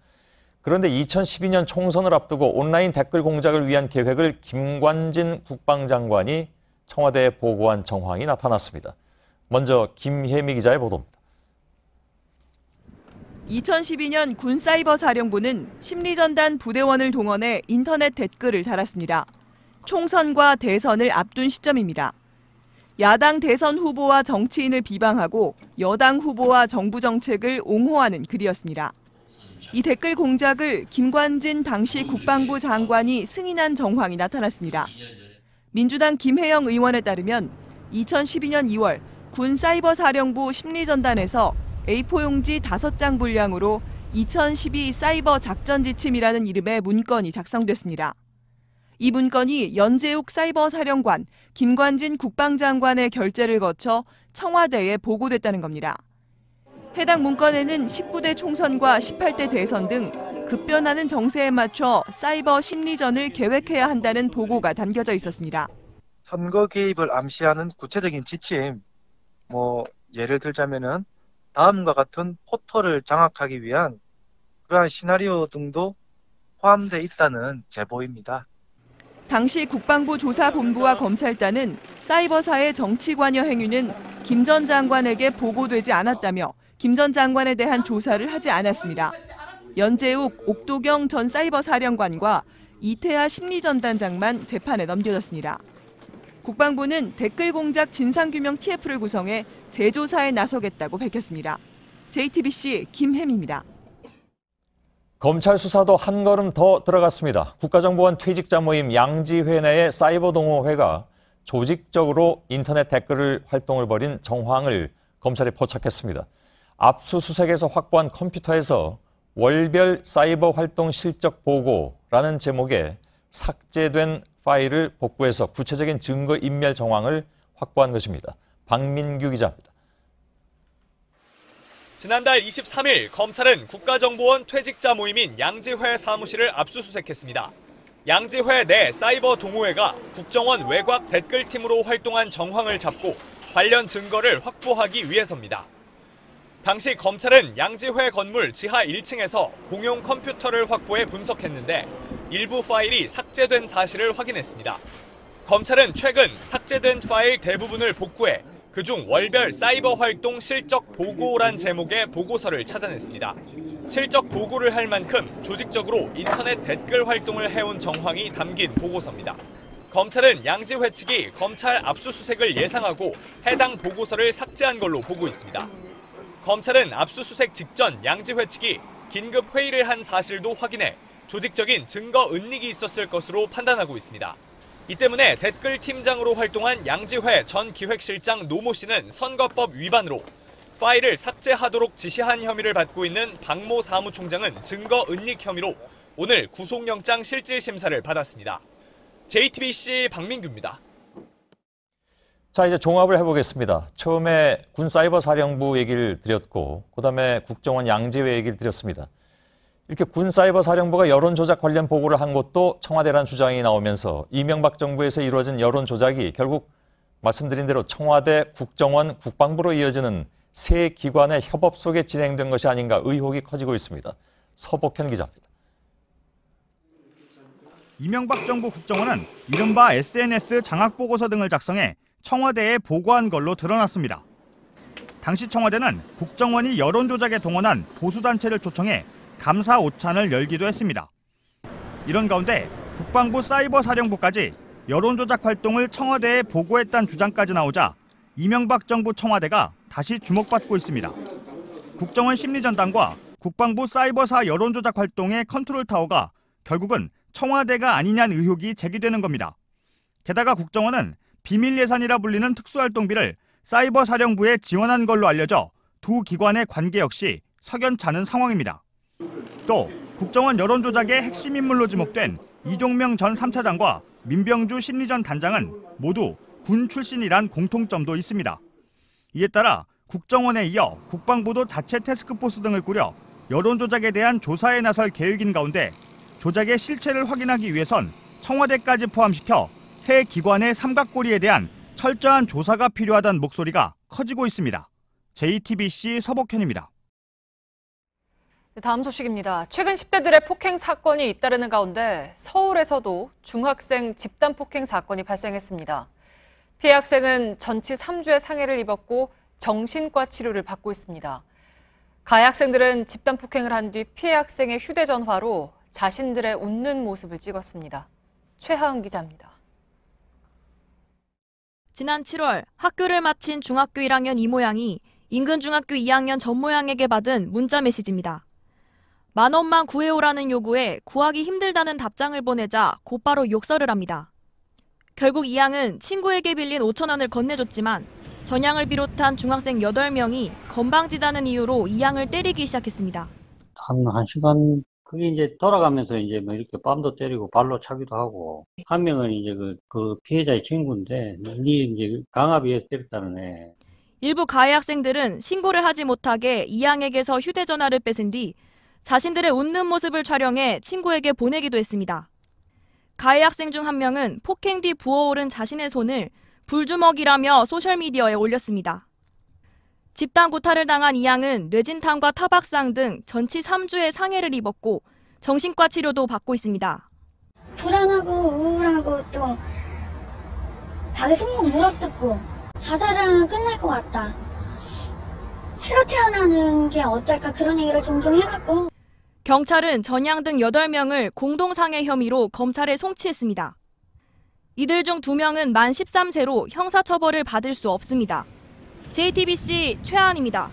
그런데 2012년 총선을 앞두고 온라인 댓글 공작을 위한 계획을 김관진 국방장관이 청와대에 보고한 정황이 나타났습니다. 먼저 김혜미 기자의 보도입니다. 2012년 군사이버사령부는 심리전단 부대원을 동원해 인터넷 댓글을 달았습니다. 총선과 대선을 앞둔 시점입니다. 야당 대선 후보와 정치인을 비방하고 여당 후보와 정부 정책을 옹호하는 글이었습니다. 이 댓글 공작을 김관진 당시 국방부 장관이 승인한 정황이 나타났습니다. 민주당 김혜영 의원에 따르면 2012년 2월 군 사이버사령부 심리전단에서 A4 용지 5장 분량으로 2012 사이버 작전 지침이라는 이름의 문건이 작성됐습니다. 이 문건이 연재욱 사이버사령관, 김관진 국방장관의 결재를 거쳐 청와대에 보고됐다는 겁니다. 해당 문건에는 19대 총선과 18대 대선 등 급변하는 정세에 맞춰 사이버 심리전을 계획해야 한다는 보고가 담겨져 있었습니다. 선거 개입을 암시하는 구체적인 지침, 예를 들자면은 다음과 같은 포털을 장악하기 위한 그러한 시나리오 등도 포함되어 있다는 제보입니다. 당시 국방부 조사본부와 검찰단은 사이버사의 정치관여 행위는 김 전 장관에게 보고되지 않았다며 김 전 장관에 대한 조사를 하지 않았습니다. 연재욱, 옥도경 전 사이버사령관과 이태하 심리전단장만 재판에 넘겨졌습니다. 국방부는 댓글 공작 진상규명 TF를 구성해 재조사에 나서겠다고 밝혔습니다. JTBC 김혜미입니다. 검찰 수사도 한 걸음 더 들어갔습니다. 국가정보원 퇴직자 모임 양지회 내의 사이버 동호회가 조직적으로 인터넷 댓글 활동을 벌인 정황을 검찰이 포착했습니다. 압수수색에서 확보한 컴퓨터에서 월별 사이버 활동 실적 보고라는 제목의 삭제된 파일을 복구해서 구체적인 증거 인멸 정황을 확보한 것입니다. 박민규 기자입니다. 지난달 23일 검찰은 국가정보원 퇴직자 모임인 양지회 사무실을 압수수색했습니다. 양지회 내 사이버 동호회가 국정원 외곽 댓글팀으로 활동한 정황을 잡고 관련 증거를 확보하기 위해서입니다. 당시 검찰은 양지회 건물 지하 1층에서 공용 컴퓨터를 확보해 분석했는데 일부 파일이 삭제된 사실을 확인했습니다. 검찰은 최근 삭제된 파일 대부분을 복구해 그중 월별 사이버 활동 실적 보고란 제목의 보고서를 찾아냈습니다. 실적 보고를 할 만큼 조직적으로 인터넷 댓글 활동을 해온 정황이 담긴 보고서입니다. 검찰은 양지회 측이 검찰 압수수색을 예상하고 해당 보고서를 삭제한 걸로 보고 있습니다. 검찰은 압수수색 직전 양지회 측이 긴급 회의를 한 사실도 확인해 조직적인 증거 은닉이 있었을 것으로 판단하고 있습니다. 이 때문에 댓글팀장으로 활동한 양지회 전 기획실장 노모 씨는 선거법 위반으로 파일을 삭제하도록 지시한 혐의를 받고 있는 박모 사무총장은 증거 은닉 혐의로 오늘 구속영장 실질심사를 받았습니다. JTBC 박민규입니다. 자, 이제 종합을 해보겠습니다. 처음에 군사이버사령부 얘기를 드렸고 그다음에 국정원 양지회 얘기를 드렸습니다. 이렇게 군사이버사령부가 여론조작 관련 보고를 한 것도 청와대라는 주장이 나오면서 이명박 정부에서 이루어진 여론조작이 결국 말씀드린 대로 청와대, 국정원, 국방부로 이어지는 세 기관의 협업 속에 진행된 것이 아닌가 의혹이 커지고 있습니다. 서복현 기자입니다. 이명박 정부 국정원은 이른바 SNS 장악보고서 등을 작성해 청와대에 보고한 걸로 드러났습니다. 당시 청와대는 국정원이 여론조작에 동원한 보수단체를 초청해 감사 오찬을 열기도 했습니다. 이런 가운데 국방부 사이버사령부까지 여론조작 활동을 청와대에 보고했다는 주장까지 나오자 이명박 정부 청와대가 다시 주목받고 있습니다. 국정원 심리전당과 국방부 사이버사 여론조작 활동의 컨트롤타워가 결국은 청와대가 아니냐는 의혹이 제기되는 겁니다. 게다가 국정원은 비밀 예산이라 불리는 특수활동비를 사이버사령부에 지원한 걸로 알려져 두 기관의 관계 역시 석연찮은 상황입니다. 또 국정원 여론조작의 핵심 인물로 지목된 이종명 전 3차장과 민병주 심리전 단장은 모두 군 출신이란 공통점도 있습니다. 이에 따라 국정원에 이어 국방부도 자체 태스크포스 등을 꾸려 여론조작에 대한 조사에 나설 계획인 가운데 조작의 실체를 확인하기 위해선 청와대까지 포함시켜 세 기관의 삼각고리에 대한 철저한 조사가 필요하다는 목소리가 커지고 있습니다. JTBC 서복현입니다. 다음 소식입니다. 최근 10대들의 폭행 사건이 잇따르는 가운데 서울에서도 중학생 집단 폭행 사건이 발생했습니다. 피해 학생은 전치 3주의 상해를 입었고 정신과 치료를 받고 있습니다. 가해 학생들은 집단 폭행을 한 뒤 피해 학생의 휴대전화로 자신들의 웃는 모습을 찍었습니다. 최하은 기자입니다. 지난 7월 학교를 마친 중학교 1학년 이 모양이 인근 중학교 2학년 전 모양에게 받은 문자 메시지입니다. 10,000원만 구해오라는 요구에 구하기 힘들다는 답장을 보내자 곧바로 욕설을 합니다. 결국 이 양은 친구에게 빌린 5,000원을 건네줬지만 전양을 비롯한 중학생 8명이 건방지다는 이유로 이 양을 때리기 시작했습니다. 한 시간, 그게 이제 돌아가면서 이제 뭐 이렇게 뺨도 때리고 발로 차기도 하고, 한 명은 이제 그 피해자의 친구인데, 니 이제 강압위에서 때렸다는 애. 일부 가해 학생들은 신고를 하지 못하게 이 양에게서 휴대전화를 뺏은 뒤 자신들의 웃는 모습을 촬영해 친구에게 보내기도 했습니다. 가해 학생 중 한 명은 폭행 뒤 부어오른 자신의 손을 불주먹이라며 소셜미디어에 올렸습니다. 집단 구타를 당한 이 양은 뇌진탕과 타박상 등 전치 3주의 상해를 입었고 정신과 치료도 받고 있습니다. 불안하고 우울하고 또 자기 손목 물어뜯고 자살을 하면 끝날 것 같다. 새로 태어나는 게 어떨까 그런 얘기를 종종 해갖고. 경찰은 전양 등 8명을 공동상해 혐의로 검찰에 송치했습니다. 이들 중 2명은 만 13세로 형사처벌을 받을 수 없습니다. JTBC 최하은입니다.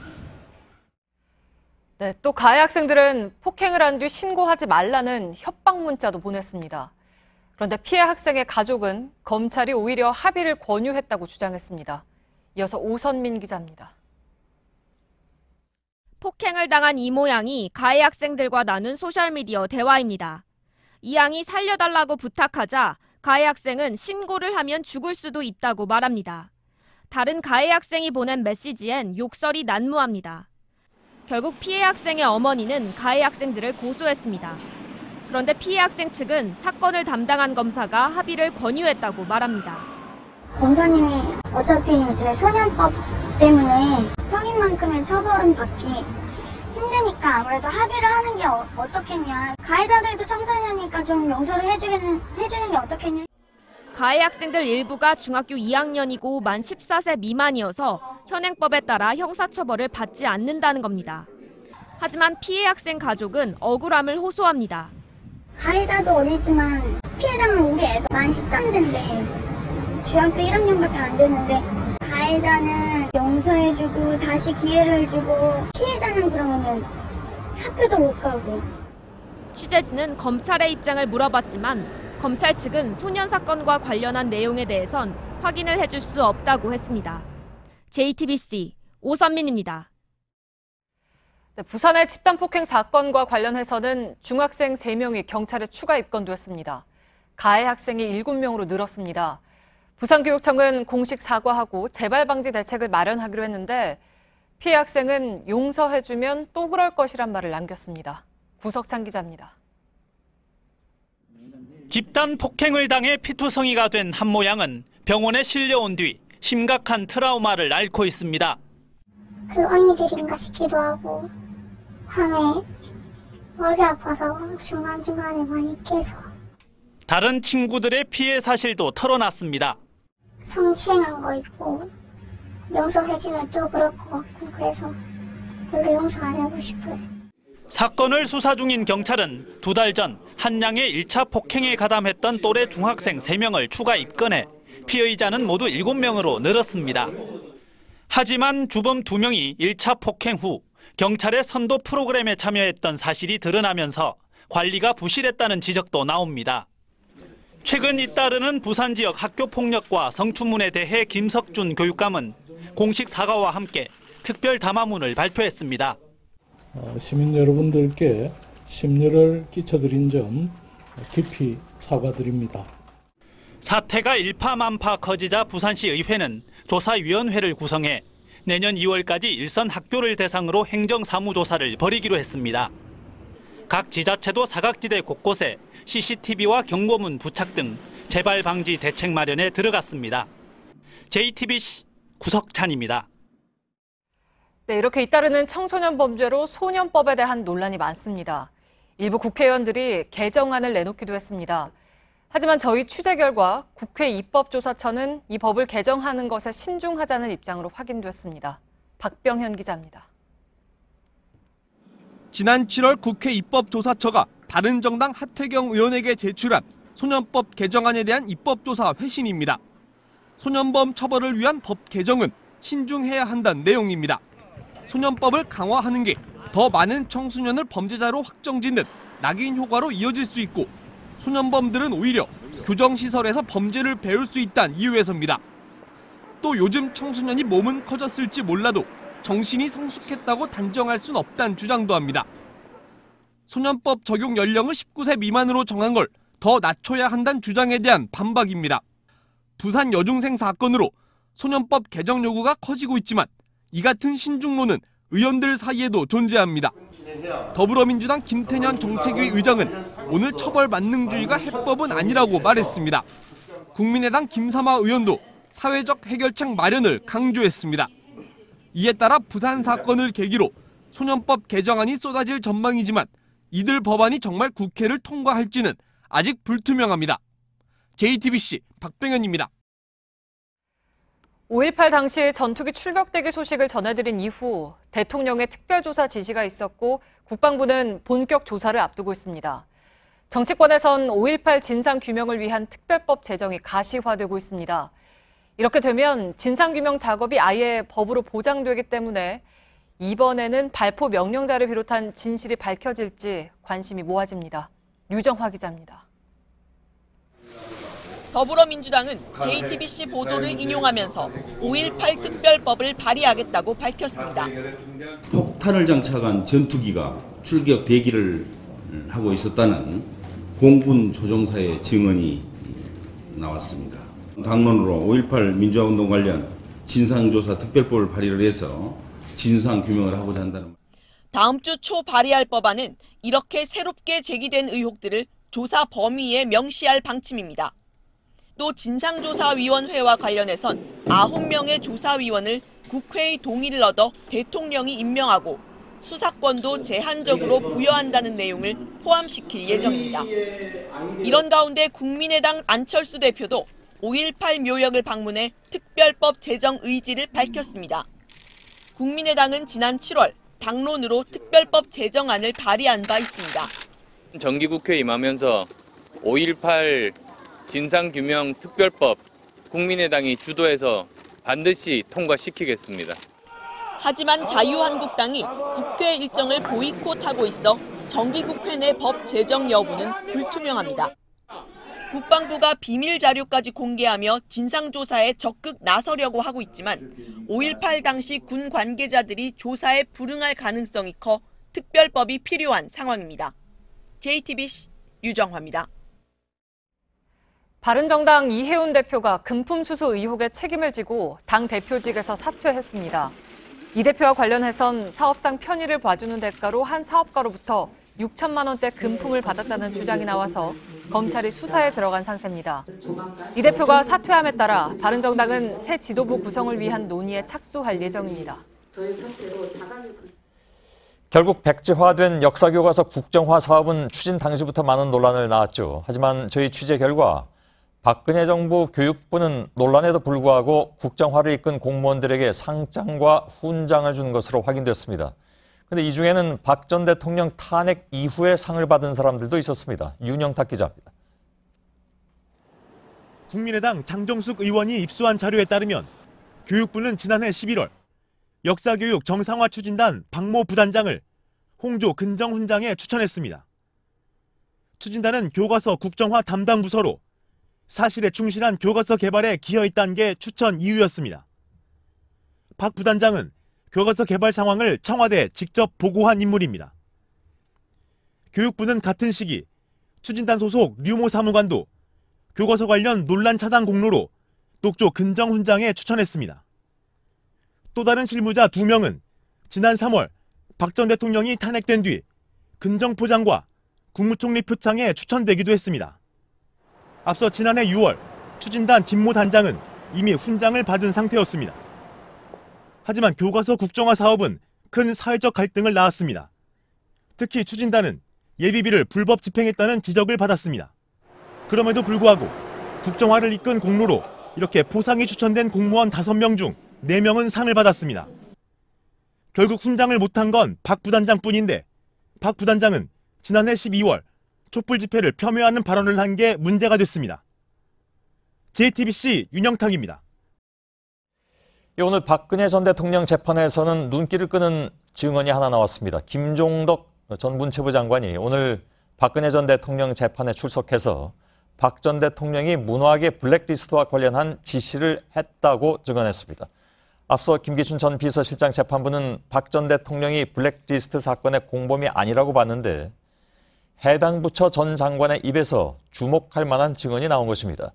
네, 또 가해 학생들은 폭행을 한 뒤 신고하지 말라는 협박 문자도 보냈습니다. 그런데 피해 학생의 가족은 검찰이 오히려 합의를 권유했다고 주장했습니다. 이어서 오선민 기자입니다. 폭행을 당한 이모 양이 가해 학생들과 나눈 소셜미디어 대화입니다. 이 양이 살려달라고 부탁하자 가해 학생은 신고를 하면 죽을 수도 있다고 말합니다. 다른 가해 학생이 보낸 메시지엔 욕설이 난무합니다. 결국 피해 학생의 어머니는 가해 학생들을 고소했습니다. 그런데 피해 학생 측은 사건을 담당한 검사가 합의를 권유했다고 말합니다. 검사님이 어차피 이제 소년법 때문에 성인만큼의 처벌은 받기 힘드니까 아무래도 합의를 하는 게 어떻겠냐. 가해자들도 청소년이니까 좀 용서를 해주는 게 어떻겠냐. 가해 학생들 일부가 중학교 2학년이고 만 14세 미만이어서 현행법에 따라 형사처벌을 받지 않는다는 겁니다. 하지만 피해 학생 가족은 억울함을 호소합니다. 가해자도 어리지만 피해자는 우리 애도 만 13세인데 중학교 1학년밖에 안 되는데 가해자는 용서해주고 다시 기회를 주고 피해자는 그러면 학교도 못 가고. 취재진은 검찰의 입장을 물어봤지만 검찰 측은 소년 사건과 관련한 내용에 대해선 확인을 해줄 수 없다고 했습니다. JTBC 오선민입니다. 네, 부산의 집단 폭행 사건과 관련해서는 중학생 3명이 경찰에 추가 입건됐습니다. 가해 학생이 7명으로 늘었습니다. 부산교육청은 공식 사과하고 재발 방지 대책을 마련하기로 했는데 피해 학생은 용서해주면 또 그럴 것이란 말을 남겼습니다. 구석찬 기자입니다. 집단 폭행을 당해 피투성이가 된 한 모양은 병원에 실려온 뒤 심각한 트라우마를 앓고 있습니다. 그 언니들인가 싶기도 하고 밤에 머리 아파서 중간중간에 많이 깨서. 다른 친구들의 피해 사실도 털어놨습니다. 성추행한 거 있고 용서해주면 또 그럴 것 같고 그래서 별로 용서 안 하고 싶어요. 사건을 수사 중인 경찰은 2달 전 한양의 1차 폭행에 가담했던 또래 중학생 3명을 추가 입건해 피의자는 모두 7명으로 늘었습니다. 하지만 주범 2명이 1차 폭행 후 경찰의 선도 프로그램에 참여했던 사실이 드러나면서 관리가 부실했다는 지적도 나옵니다. 최근 잇따르는 부산 지역 학교 폭력과 성추문에 대해 김석준 교육감은 공식 사과와 함께 특별 담화문을 발표했습니다. 시민 여러분들께 심려를 끼쳐드린 점 깊이 사과드립니다. 사태가 일파만파 커지자 부산시 의회는 조사위원회를 구성해 내년 2월까지 일선 학교를 대상으로 행정사무조사를 벌이기로 했습니다. 각 지자체도 사각지대 곳곳에 CCTV와 경고문 부착 등 재발 방지 대책 마련에 들어갔습니다. JTBC 구석찬입니다. 네, 이렇게 잇따르는 청소년 범죄로 소년법에 대한 논란이 많습니다. 일부 국회의원들이 개정안을 내놓기도 했습니다. 하지만 저희 취재 결과 국회 입법조사처는 이 법을 개정하는 것에 신중하자는 입장으로 확인됐습니다. 박병현 기자입니다. 지난 7월 국회 입법조사처가 바른정당 하태경 의원에게 제출한 소년법 개정안에 대한 입법조사 회신입니다. 소년범 처벌을 위한 법 개정은 신중해야 한다는 내용입니다. 소년법을 강화하는 게 더 많은 청소년을 범죄자로 확정짓는 낙인 효과로 이어질 수 있고 소년범들은 오히려 교정시설에서 범죄를 배울 수 있다는 이유에서입니다. 또 요즘 청소년이 몸은 커졌을지 몰라도 정신이 성숙했다고 단정할 순 없다는 주장도 합니다. 소년법 적용 연령을 19세 미만으로 정한 걸 더 낮춰야 한다는 주장에 대한 반박입니다. 부산 여중생 사건으로 소년법 개정 요구가 커지고 있지만 이 같은 신중론은 의원들 사이에도 존재합니다. 더불어민주당 김태년 정책위 의장은 오늘 처벌 만능주의가 해법은 아니라고 말했습니다. 국민의당 김삼아 의원도 사회적 해결책 마련을 강조했습니다. 이에 따라 부산 사건을 계기로 소년법 개정안이 쏟아질 전망이지만 이들 법안이 정말 국회를 통과할지는 아직 불투명합니다. JTBC 박병현입니다. 5.18 당시 전투기 출격대기 소식을 전해드린 이후 대통령의 특별조사 지시가 있었고 국방부는 본격 조사를 앞두고 있습니다. 정치권에선 5.18 진상규명을 위한 특별법 제정이 가시화되고 있습니다. 이렇게 되면 진상규명 작업이 아예 법으로 보장되기 때문에 이번에는 발포 명령자를 비롯한 진실이 밝혀질지 관심이 모아집니다. 류정화 기자입니다. 더불어민주당은 JTBC 보도를 인용하면서 5.18 특별법을 발의하겠다고 밝혔습니다. 폭탄을 장착한 전투기가 출격 대기를 하고 있었다는 공군 조종사의 증언이 나왔습니다. 당론으로 5.18 민주화운동 관련 진상조사 특별법을 발의를 해서 진상규명을 하고자 한다는. 다음 주 초 발의할 법안은 이렇게 새롭게 제기된 의혹들을 조사 범위에 명시할 방침입니다. 또 진상조사위원회와 관련해선 9명의 조사위원을 국회의 동의를 얻어 대통령이 임명하고 수사권도 제한적으로 부여한다는 내용을 포함시킬 예정입니다. 이런 가운데 국민의당 안철수 대표도 5.18 묘역을 방문해 특별법 제정 의지를 밝혔습니다. 국민의당은 지난 7월 당론으로 특별법 제정안을 발의한 바 있습니다. 정기국회에 임하면서 5.18 진상규명 특별법 국민의당이 주도해서 반드시 통과시키겠습니다. 하지만 자유한국당이 국회 일정을 보이콧하고 있어 정기국회 내 법 제정 여부는 불투명합니다. 국방부가 비밀 자료까지 공개하며 진상조사에 적극 나서려고 하고 있지만 5.18 당시 군 관계자들이 조사에 불응할 가능성이 커 특별법이 필요한 상황입니다. JTBC 유정화입니다. 바른정당 이해운 대표가 금품 수수 의혹에 책임을 지고 당 대표직에서 사퇴했습니다. 이 대표와 관련해선 사업상 편의를 봐주는 대가로 한 사업가로부터 6천만 원대 금품을 받았다는 주장이 나와서 검찰이 수사에 들어간 상태입니다. 이 대표가 사퇴함에 따라 바른정당은 새 지도부 구성을 위한 논의에 착수할 예정입니다. 결국 백지화된 역사교과서 국정화 사업은 추진 당시부터 많은 논란을 낳았죠. 하지만 저희 취재 결과 박근혜 정부 교육부는 논란에도 불구하고 국정화를 이끈 공무원들에게 상장과 훈장을 준 것으로 확인됐습니다. 그런데 이 중에는 박 전 대통령 탄핵 이후에 상을 받은 사람들도 있었습니다. 윤영탁 기자입니다. 국민의당 장정숙 의원이 입수한 자료에 따르면 교육부는 지난해 11월 역사교육 정상화 추진단 박모 부단장을 홍조 근정훈장에 추천했습니다. 추진단은 교과서 국정화 담당 부서로 사실에 충실한 교과서 개발에 기여했다는 게 추천 이유였습니다. 박 부단장은 교과서 개발 상황을 청와대에 직접 보고한 인물입니다. 교육부는 같은 시기 추진단 소속 류모 사무관도 교과서 관련 논란 차단 공로로 녹조 근정훈장에 추천했습니다. 또 다른 실무자 2명은 지난 3월 박 전 대통령이 탄핵된 뒤 근정포장과 국무총리 표창에 추천되기도 했습니다. 앞서 지난해 6월 추진단 김모 단장은 이미 훈장을 받은 상태였습니다. 하지만 교과서 국정화 사업은 큰 사회적 갈등을 낳았습니다. 특히 추진단은 예비비를 불법 집행했다는 지적을 받았습니다. 그럼에도 불구하고 국정화를 이끈 공로로 이렇게 포상이 추천된 공무원 5명 중 4명은 상을 받았습니다. 결국 훈장을 못한 건 박 부단장뿐인데 박 부단장은 지난해 12월 촛불 집회를 폄훼하는 발언을 한 게 문제가 됐습니다. JTBC 윤영탁입니다. 오늘 박근혜 전 대통령 재판에서는 눈길을 끄는 증언이 하나 나왔습니다. 김종덕 전 문체부 장관이 오늘 박근혜 전 대통령 재판에 출석해서 박 전 대통령이 문화계 블랙리스트와 관련한 지시를 했다고 증언했습니다. 앞서 김기춘 전 비서실장 재판부는 박 전 대통령이 블랙리스트 사건의 공범이 아니라고 봤는데 해당 부처 전 장관의 입에서 주목할 만한 증언이 나온 것입니다.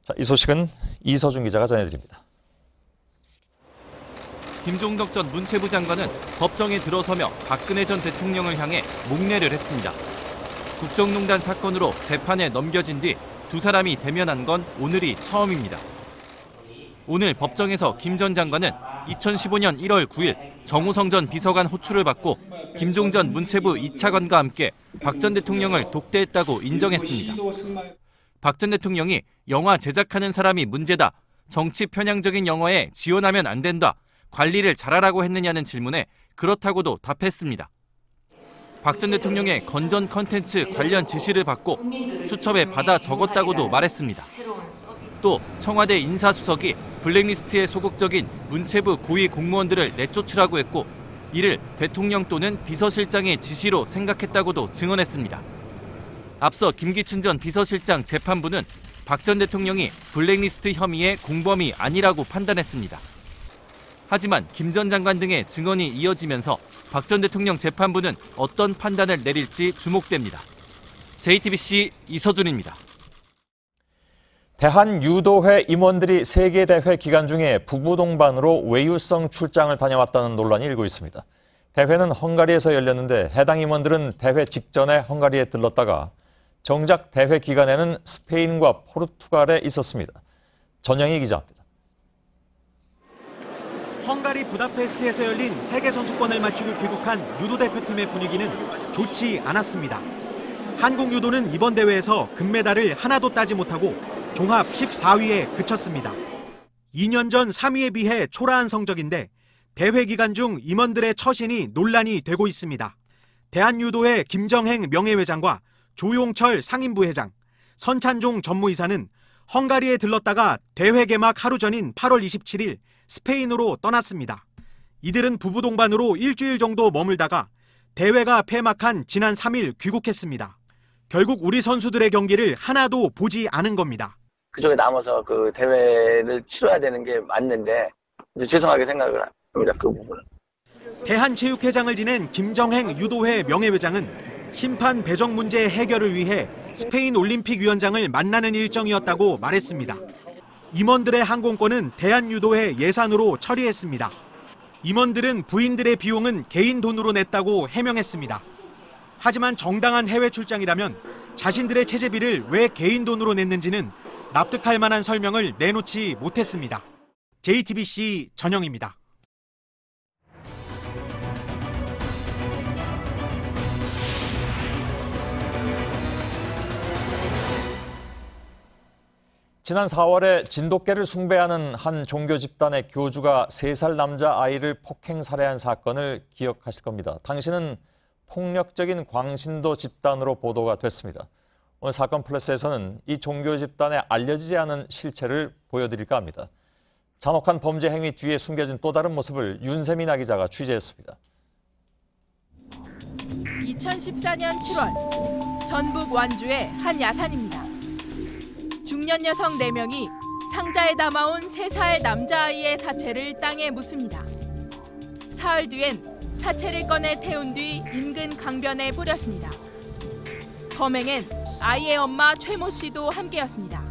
자, 이 소식은 이서준 기자가 전해드립니다. 김종덕 전 문체부 장관은 법정에 들어서며 박근혜 전 대통령을 향해 목례를 했습니다. 국정농단 사건으로 재판에 넘겨진 뒤 두 사람이 대면한 건 오늘이 처음입니다. 오늘 법정에서 김 전 장관은 2015년 1월 9일 정우성 전 비서관 호출을 받고 김종 전 문체부 2차관과 함께 박 전 대통령을 독대했다고 인정했습니다. 박 전 대통령이 영화 제작하는 사람이 문제다, 정치 편향적인 영화에 지원하면 안 된다, 관리를 잘하라고 했느냐는 질문에 그렇다고도 답했습니다. 박 전 대통령의 건전 컨텐츠 관련 지시를 받고 수첩에 받아 적었다고도 말했습니다. 또 청와대 인사수석이 블랙리스트에 소극적인 문체부 고위 공무원들을 내쫓으라고 했고 이를 대통령 또는 비서실장의 지시로 생각했다고도 증언했습니다. 앞서 김기춘 전 비서실장 재판부는 박 전 대통령이 블랙리스트 혐의의 공범이 아니라고 판단했습니다. 하지만 김 전 장관 등의 증언이 이어지면서 박 전 대통령 재판부는 어떤 판단을 내릴지 주목됩니다. JTBC 이서준입니다. 대한유도회 임원들이 세계대회 기간 중에 부부 동반으로 외유성 출장을 다녀왔다는 논란이 일고 있습니다. 대회는 헝가리에서 열렸는데 해당 임원들은 대회 직전에 헝가리에 들렀다가 정작 대회 기간에는 스페인과 포르투갈에 있었습니다. 전영희 기자입니다. 헝가리 부다페스트에서 열린 세계선수권을 맞추고 귀국한 유도대표팀의 분위기는 좋지 않았습니다. 한국 유도는 이번 대회에서 금메달을 하나도 따지 못하고 종합 14위에 그쳤습니다. 2년 전 3위에 비해 초라한 성적인데 대회 기간 중 임원들의 처신이 논란이 되고 있습니다. 대한유도회 김정행 명예회장과 조용철 상임부회장, 선찬종 전무이사는 헝가리에 들렀다가 대회 개막 하루 전인 8월 27일 스페인으로 떠났습니다. 이들은 부부 동반으로 일주일 정도 머물다가 대회가 폐막한 지난 3일 귀국했습니다. 결국 우리 선수들의 경기를 하나도 보지 않은 겁니다. 그쪽에 남아서 그 대회를 치러야 되는 게 맞는데 이제 죄송하게 생각을 합니다. 그 부분은. 대한체육회장을 지낸 김정행 유도회 명예회장은 심판 배정 문제 해결을 위해 스페인 올림픽 위원장을 만나는 일정이었다고 말했습니다. 임원들의 항공권은 대한유도회 예산으로 처리했습니다. 임원들은 부인들의 비용은 개인 돈으로 냈다고 해명했습니다. 하지만 정당한 해외 출장이라면 자신들의 체재비를 왜 개인 돈으로 냈는지는 납득할 만한 설명을 내놓지 못했습니다. JTBC 전영입니다. 지난 4월에 진돗개를 숭배하는 한 종교 집단의 교주가 3살 남자아이를 폭행 살해한 사건을 기억하실 겁니다. 당시는 폭력적인 광신도 집단으로 보도가 됐습니다. 오늘 사건 플러스에서는 이 종교 집단의 알려지지 않은 실체를 보여드릴까 합니다. 잔혹한 범죄 행위 뒤에 숨겨진 또 다른 모습을 윤세민아 기자가 취재했습니다. 2014년 7월 전북 완주의 한 야산입니다. 중년 여성 4명이 상자에 담아온 3살 남자아이의 사체를 땅에 묻습니다. 사흘 뒤엔 사체를 꺼내 태운 뒤 인근 강변에 뿌렸습니다. 범행엔 아이의 엄마 최모 씨도 함께였습니다.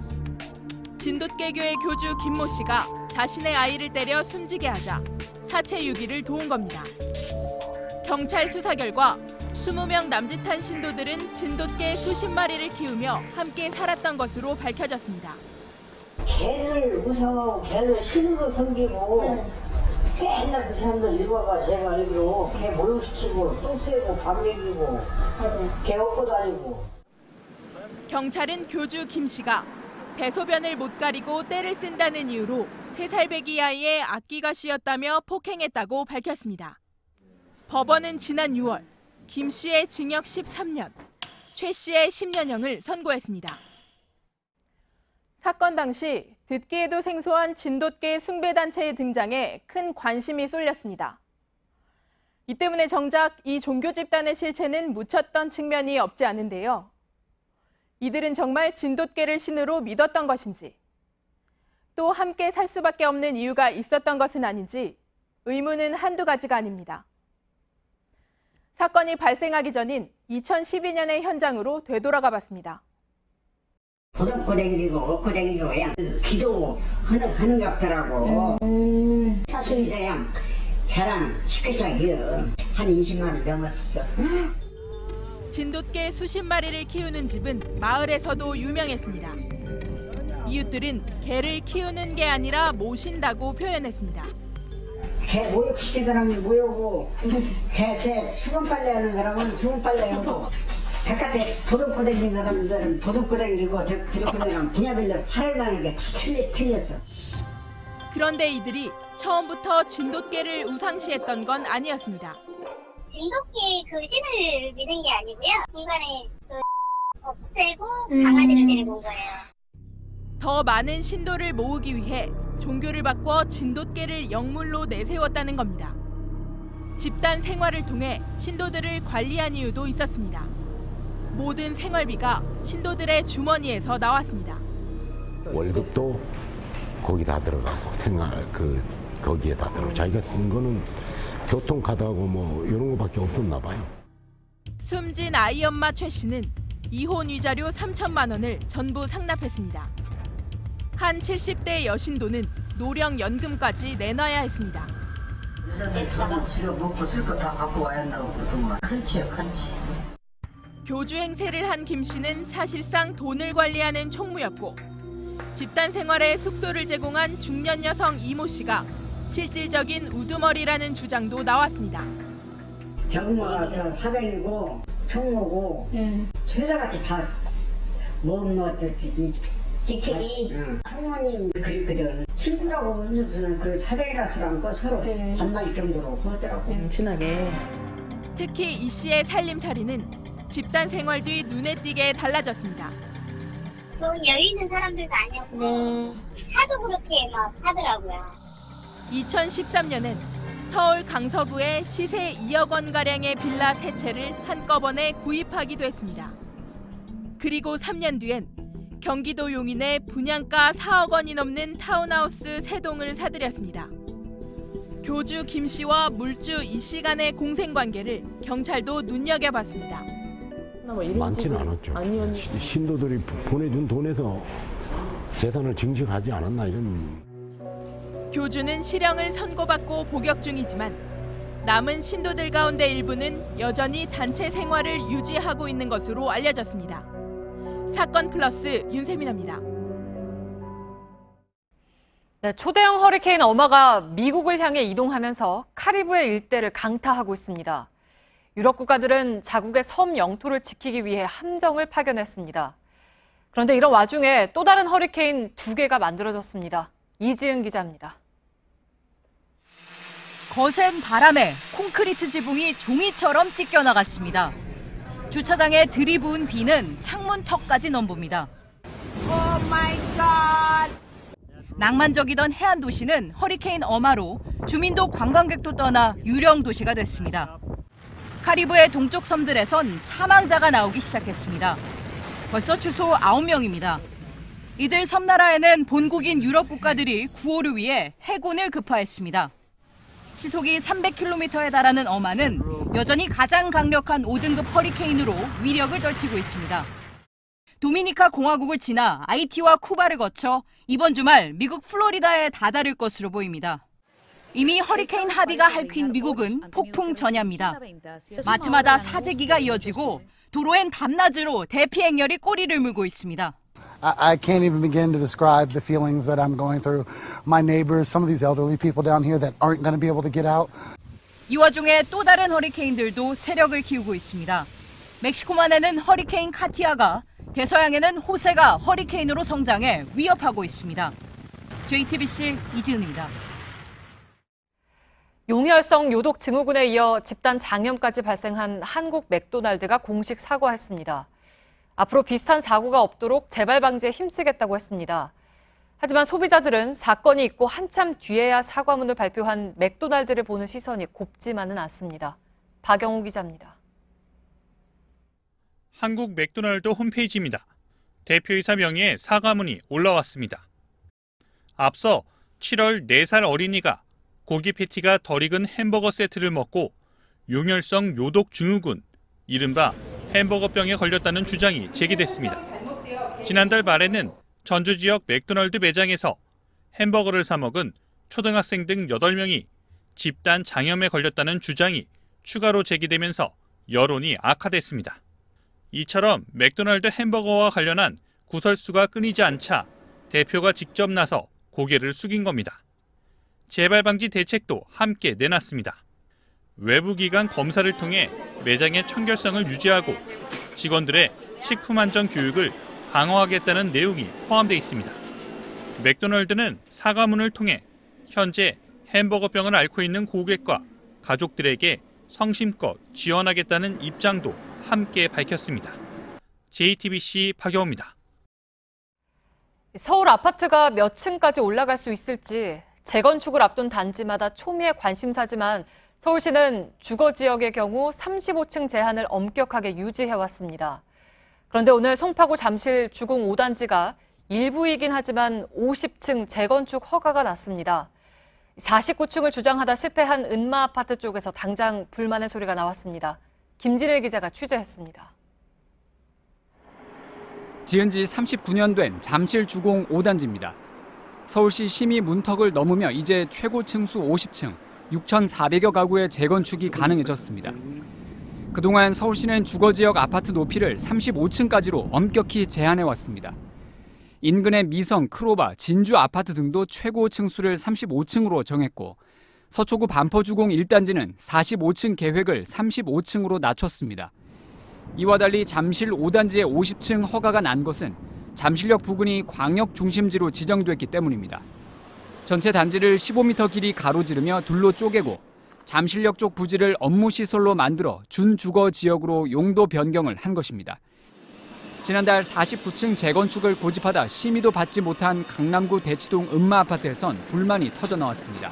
진돗개교의 교주 김모 씨가 자신의 아이를 때려 숨지게 하자 사체 유기를 도운 겁니다. 경찰 수사 결과 20명 남짓한 신도들은 진돗개 수십 마리를 키우며 함께 살았던 것으로 밝혀졌습니다. 개를 무서워, 개를 신으로 섬기고 맨날 그 사람들 일과가 제가 알기로 개 모욕시키고 똥 쐬고 밥 먹이고 개 업고 다니고. 경찰은 교주 김 씨가 대소변을 못 가리고 떼를 쓴다는 이유로 3살 배기 아이의 악기가 씌었다며 폭행했다고 밝혔습니다. 법원은 지난 6월 김 씨의 징역 13년, 최 씨의 10년형을 선고했습니다. 사건 당시 듣기에도 생소한 진돗개 숭배단체의 등장에 큰 관심이 쏠렸습니다. 이 때문에 정작 이 종교 집단의 실체는 묻혔던 측면이 없지 않은데요. 이들은 정말 진돗개를 신으로 믿었던 것인지, 또 함께 살 수밖에 없는 이유가 있었던 것은 아닌지 의문은 한두 가지가 아닙니다. 사건이 발생하기 전인 2012년의 현장으로 되돌아가 봤습니다. 부덕고 댕기고 얻고 댕기고 그냥 기도하는 게 없더라고. 수의사 그냥 계란 10개짜리요. 한 20마리 넘었어. 진돗개 수십 마리를 키우는 집은 마을에서도 유명했습니다. 이웃들은 개를 키우는 게 아니라 모신다고 표현했습니다. 개 모욕시킨 사람이 모욕하고 개 수건빨래 하는 사람은 수건빨래 하고 바깥에 도둑고 댕긴 사람들은 도둑고 댕기고 도둑고 댕기면 분야별로 살아나는 게 다 틀렸어. 그런데 이들이 처음부터 진돗개를 우상시했던 건 아니었습니다. 진돗개 그 신을 믿은 게 아니고요. 중간에 없애고 강아지를 데리고 온 거예요. 더 많은 신도를 모으기 위해 종교를 바꿔 진돗개를 영물로 내세웠다는 겁니다. 집단 생활을 통해 신도들을 관리한 이유도 있었습니다. 모든 생활비가 신도들의 주머니에서 나왔습니다. 월급도 거기 다 들어가고 거기에 다 들어가고 자기가 쓴 거는 교통카드하고 뭐 이런 거밖에 없었나 봐요. 숨진 아이 엄마 최 씨는 이혼 위자료 3천만 원을 전부 상납했습니다. 한 70대 여신도는 노령연금까지 내놔야 했습니다. 여자들 다 지가 먹고 쓸 거 다 갖고 와야 한다고 그러더만. 그렇지요, 그렇지. 교주 행세를 한 김 씨는 사실상 돈을 관리하는 총무였고 집단 생활에 숙소를 제공한 중년 여성 이모 씨가 실질적인 우두머리라는 주장도 나왔습니다. 장모가 저 사장이고 총무고 회사같이 다 직책이 총무님 그랬거든. 친구라고 하면서 그 사장이라서라는 서로 반말 정도로 그러더라고. 친하게. 특히 이 씨의 살림살이는 집단 생활 뒤 눈에 띄게 달라졌습니다. 뭐 여유 있는 사람들도 아니었고 차도 그렇게 막 하더라고요. 2013년엔 서울 강서구에 시세 2억 원가량의 빌라 3채를 한꺼번에 구입하기도 했습니다. 그리고 3년 뒤엔 경기도 용인에 분양가 4억 원이 넘는 타운하우스 3동을 사들였습니다. 교주 김 씨와 물주 이 씨 간의 공생관계를 경찰도 눈여겨봤습니다. 많지는 않았죠. 신도들이 보내준 돈에서 재산을 증식하지 않았나 이런. 교주는 실형을 선고받고 복역 중이지만 남은 신도들 가운데 일부는 여전히 단체 생활을 유지하고 있는 것으로 알려졌습니다. 사건 플러스 윤세민입니다. 네, 초대형 허리케인 어마가 미국을 향해 이동하면서 카리브해 일대를 강타하고 있습니다. 유럽 국가들은 자국의 섬 영토를 지키기 위해 함정을 파견했습니다. 그런데 이런 와중에 또 다른 허리케인 2개가 만들어졌습니다. 이지은 기자입니다. 거센 바람에 콘크리트 지붕이 종이처럼 찢겨나갔습니다. 주차장에 들이부은 비는 창문 턱까지 넘봅니다. 낭만적이던 해안 도시는 허리케인 어마로 주민도 관광객도 떠나 유령 도시가 됐습니다. 카리브해 동쪽 섬들에선 사망자가 나오기 시작했습니다. 벌써 최소 9명입니다. 이들 섬나라에는 본국인 유럽 국가들이 구호를 위해 해군을 급파했습니다. 시속이 300km에 달하는 어마는 여전히 가장 강력한 5등급 허리케인으로 위력을 떨치고 있습니다. 도미니카 공화국을 지나 아이티와 쿠바를 거쳐 이번 주말 미국 플로리다에 다다를 것으로 보입니다. 이미 허리케인 하비가 핥힌 미국은 폭풍 전야입니다. 마트마다 사재기가 이어지고 도로엔 밤낮으로 대피 행렬이 꼬리를 물고 있습니다. I can't even begin to describe the feelings that I'm going through. My neighbors, some of these elderly people down here that aren't going to be able to get out. 이 와중에 또 다른 허리케인들도 세력을 키우고 있습니다. 멕시코만에는 허리케인 카티아가, 대서양에는 호세가 허리케인으로 성장해 위협하고 있습니다. JTBC 이지은입니다. 용혈성 요독 증후군에 이어 집단 장염까지 발생한 한국 맥도날드가 공식 사과했습니다. 앞으로 비슷한 사고가 없도록 재발 방지에 힘쓰겠다고 했습니다. 하지만 소비자들은 사건이 있고 한참 뒤에야 사과문을 발표한 맥도날드를 보는 시선이 곱지만은 않습니다. 박영우 기자입니다. 한국 맥도날드 홈페이지입니다. 대표이사 명의의 사과문이 올라왔습니다. 앞서 7월 4살 어린이가 고기 패티가 덜 익은 햄버거 세트를 먹고 용혈성 요독 증후군, 이른바 햄버거병에 걸렸다는 주장이 제기됐습니다. 지난달 말에는 전주 지역 맥도날드 매장에서 햄버거를 사 먹은 초등학생 등 8명이 집단 장염에 걸렸다는 주장이 추가로 제기되면서 여론이 악화됐습니다. 이처럼 맥도날드 햄버거와 관련한 구설수가 끊이지 않자 대표가 직접 나서 고개를 숙인 겁니다. 재발 방지 대책도 함께 내놨습니다. 외부기관 검사를 통해 매장의 청결성을 유지하고 직원들의 식품 안전 교육을 강화하겠다는 내용이 포함되어 있습니다. 맥도날드는 사과문을 통해 현재 햄버거병을 앓고 있는 고객과 가족들에게 성심껏 지원하겠다는 입장도 함께 밝혔습니다. JTBC 박영우입니다. 서울 아파트가 몇 층까지 올라갈 수 있을지 재건축을 앞둔 단지마다 초미의 관심사지만 서울시는 주거 지역의 경우 35층 제한을 엄격하게 유지해왔습니다. 그런데 오늘 송파구 잠실 주공 5단지가 일부이긴 하지만 50층 재건축 허가가 났습니다. 49층을 주장하다 실패한 은마 아파트 쪽에서 당장 불만의 소리가 나왔습니다. 김진일 기자가 취재했습니다. 지은 지 39년 된 잠실 주공 5단지입니다. 서울시 심의 문턱을 넘으며 이제 최고 층수 50층, 6,400여 가구의 재건축이 가능해졌습니다. 그동안 서울시는 주거지역 아파트 높이를 35층까지로 엄격히 제한해왔습니다. 인근의 미성, 크로바, 진주 아파트 등도 최고 층수를 35층으로 정했고 서초구 반포주공 1단지는 45층 계획을 35층으로 낮췄습니다. 이와 달리 잠실 5단지의 50층 허가가 난 것은 잠실역 부근이 광역 중심지로 지정됐기 때문입니다. 전체 단지를 15m 길이 가로지르며 둘로 쪼개고 잠실역 쪽 부지를 업무시설로 만들어 준주거 지역으로 용도 변경을 한 것입니다. 지난달 49층 재건축을 고집하다 심의도 받지 못한 강남구 대치동 은마 아파트에선 불만이 터져나왔습니다.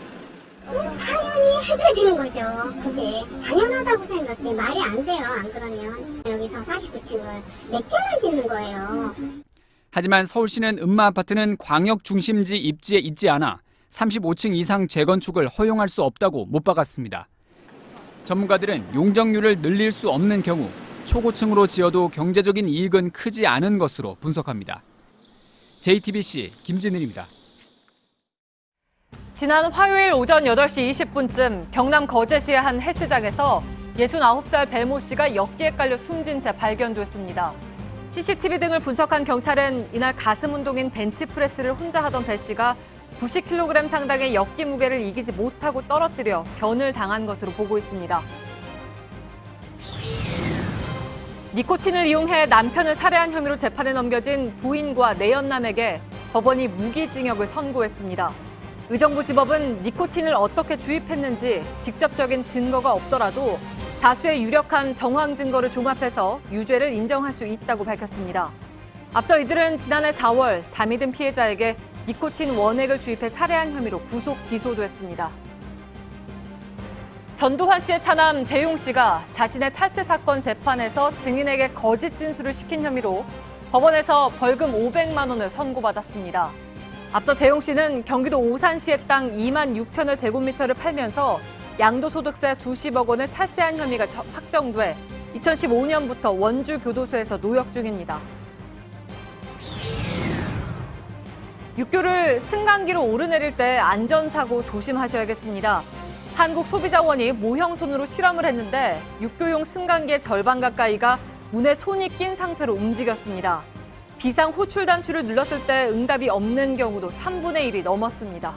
당연히 해줘야 되는 거죠. 그게 당연하다고 생각해. 말이 안 돼요. 안 그러면 여기서 49층을 몇 개나 짓는 거예요. 하지만 서울시는 은마 아파트는 광역 중심지 입지에 있지 않아 35층 이상 재건축을 허용할 수 없다고 못 박았습니다. 전문가들은 용적률을 늘릴 수 없는 경우 초고층으로 지어도 경제적인 이익은 크지 않은 것으로 분석합니다. JTBC 김진일입니다. 지난 화요일 오전 8시 20분쯤 경남 거제시의 한 헬스장에서 69살 배 모 씨가 역기에 깔려 숨진 채 발견됐습니다. CCTV 등을 분석한 경찰은 이날 가슴 운동인 벤치프레스를 혼자 하던 배 씨가 90kg 상당의 역기 무게를 이기지 못하고 떨어뜨려 변을 당한 것으로 보고 있습니다. 니코틴을 이용해 남편을 살해한 혐의로 재판에 넘겨진 부인과 내연남에게 법원이 무기징역을 선고했습니다. 의정부지법은 니코틴을 어떻게 주입했는지 직접적인 증거가 없더라도 다수의 유력한 정황 증거를 종합해서 유죄를 인정할 수 있다고 밝혔습니다. 앞서 이들은 지난해 4월 잠이 든 피해자에게 니코틴 원액을 주입해 살해한 혐의로 구속 기소됐습니다. 전두환 씨의 차남 재용 씨가 자신의 탈세 사건 재판에서 증인에게 거짓 진술을 시킨 혐의로 법원에서 벌금 500만 원을 선고받았습니다. 앞서 재용 씨는 경기도 오산시의 땅 2만 6천여 제곱미터를 팔면서 양도소득세 수십억 원을 탈세한 혐의가 확정돼 2015년부터 원주 교도소에서 노역 중입니다. 육교를 승강기로 오르내릴 때 안전사고 조심하셔야겠습니다. 한국소비자원이 모형손으로 실험을 했는데 육교용 승강기의 절반 가까이가 문에 손이 낀 상태로 움직였습니다. 비상 호출 단추를 눌렀을 때 응답이 없는 경우도 3분의 1이 넘었습니다.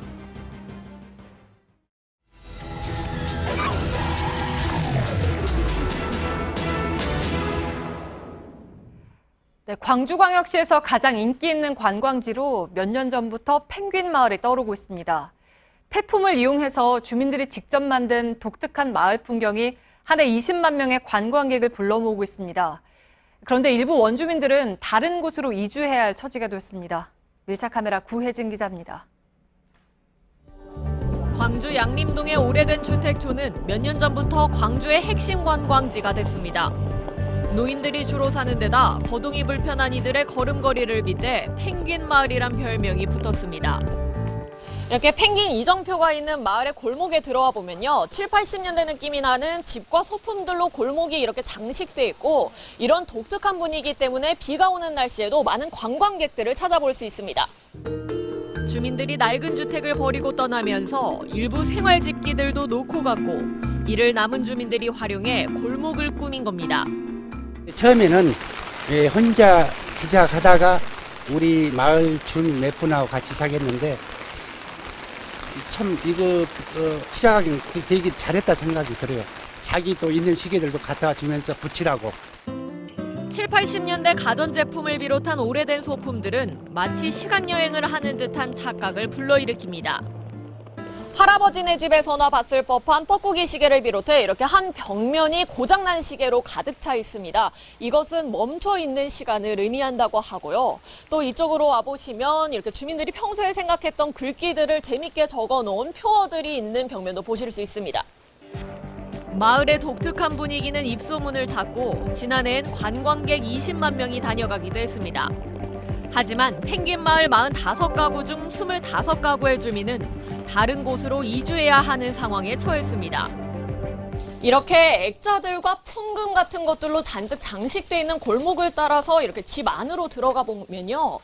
네, 광주광역시에서 가장 인기 있는 관광지로 몇 년 전부터 펭귄 마을이 떠오르고 있습니다. 폐품을 이용해서 주민들이 직접 만든 독특한 마을 풍경이 한 해 20만 명의 관광객을 불러 모으고 있습니다. 그런데 일부 원주민들은 다른 곳으로 이주해야 할 처지가 됐습니다. 밀착 카메라 구혜진 기자입니다. 광주 양림동의 오래된 주택촌은 몇 년 전부터 광주의 핵심 관광지가 됐습니다. 노인들이 주로 사는 데다 거동이 불편한 이들의 걸음걸이를 빗대 펭귄 마을이란 별명이 붙었습니다. 이렇게 펭귄 이정표가 있는 마을의 골목에 들어와 보면요. 7, 80년대 느낌이 나는 집과 소품들로 골목이 이렇게 장식돼 있고 이런 독특한 분위기 때문에 비가 오는 날씨에도 많은 관광객들을 찾아볼 수 있습니다. 주민들이 낡은 주택을 버리고 떠나면서 일부 생활집기들도 놓고 갔고 이를 남은 주민들이 활용해 골목을 꾸민 겁니다. 처음에는 혼자 시작하다가 우리 마을 준 몇 분하고 같이 시작했는데 참 이거 시작하기 되게 잘했다 생각이 들어요. 자기 또 있는 시계들도 갖다 주면서 붙이라고. 7, 80년대 가전제품을 비롯한 오래된 소품들은 마치 시간여행을 하는 듯한 착각을 불러일으킵니다. 할아버지네 집에서나 봤을 법한 뻐꾸기 시계를 비롯해 이렇게 한 벽면이 고장난 시계로 가득 차 있습니다. 이것은 멈춰 있는 시간을 의미한다고 하고요. 또 이쪽으로 와보시면 이렇게 주민들이 평소에 생각했던 글귀들을 재밌게 적어놓은 표어들이 있는 벽면도 보실 수 있습니다. 마을의 독특한 분위기는 입소문을 탔고 지난해엔 관광객 20만 명이 다녀가기도 했습니다. 하지만 펭귄마을 45가구 중 25가구의 주민은 다른 곳으로 이주해야 하는 상황에 처했습니다. 이렇게 액자들과 풍금 같은 것들로 잔뜩 장식돼 있는 골목을 따라서 이렇게 집 안으로 들어가 보면요.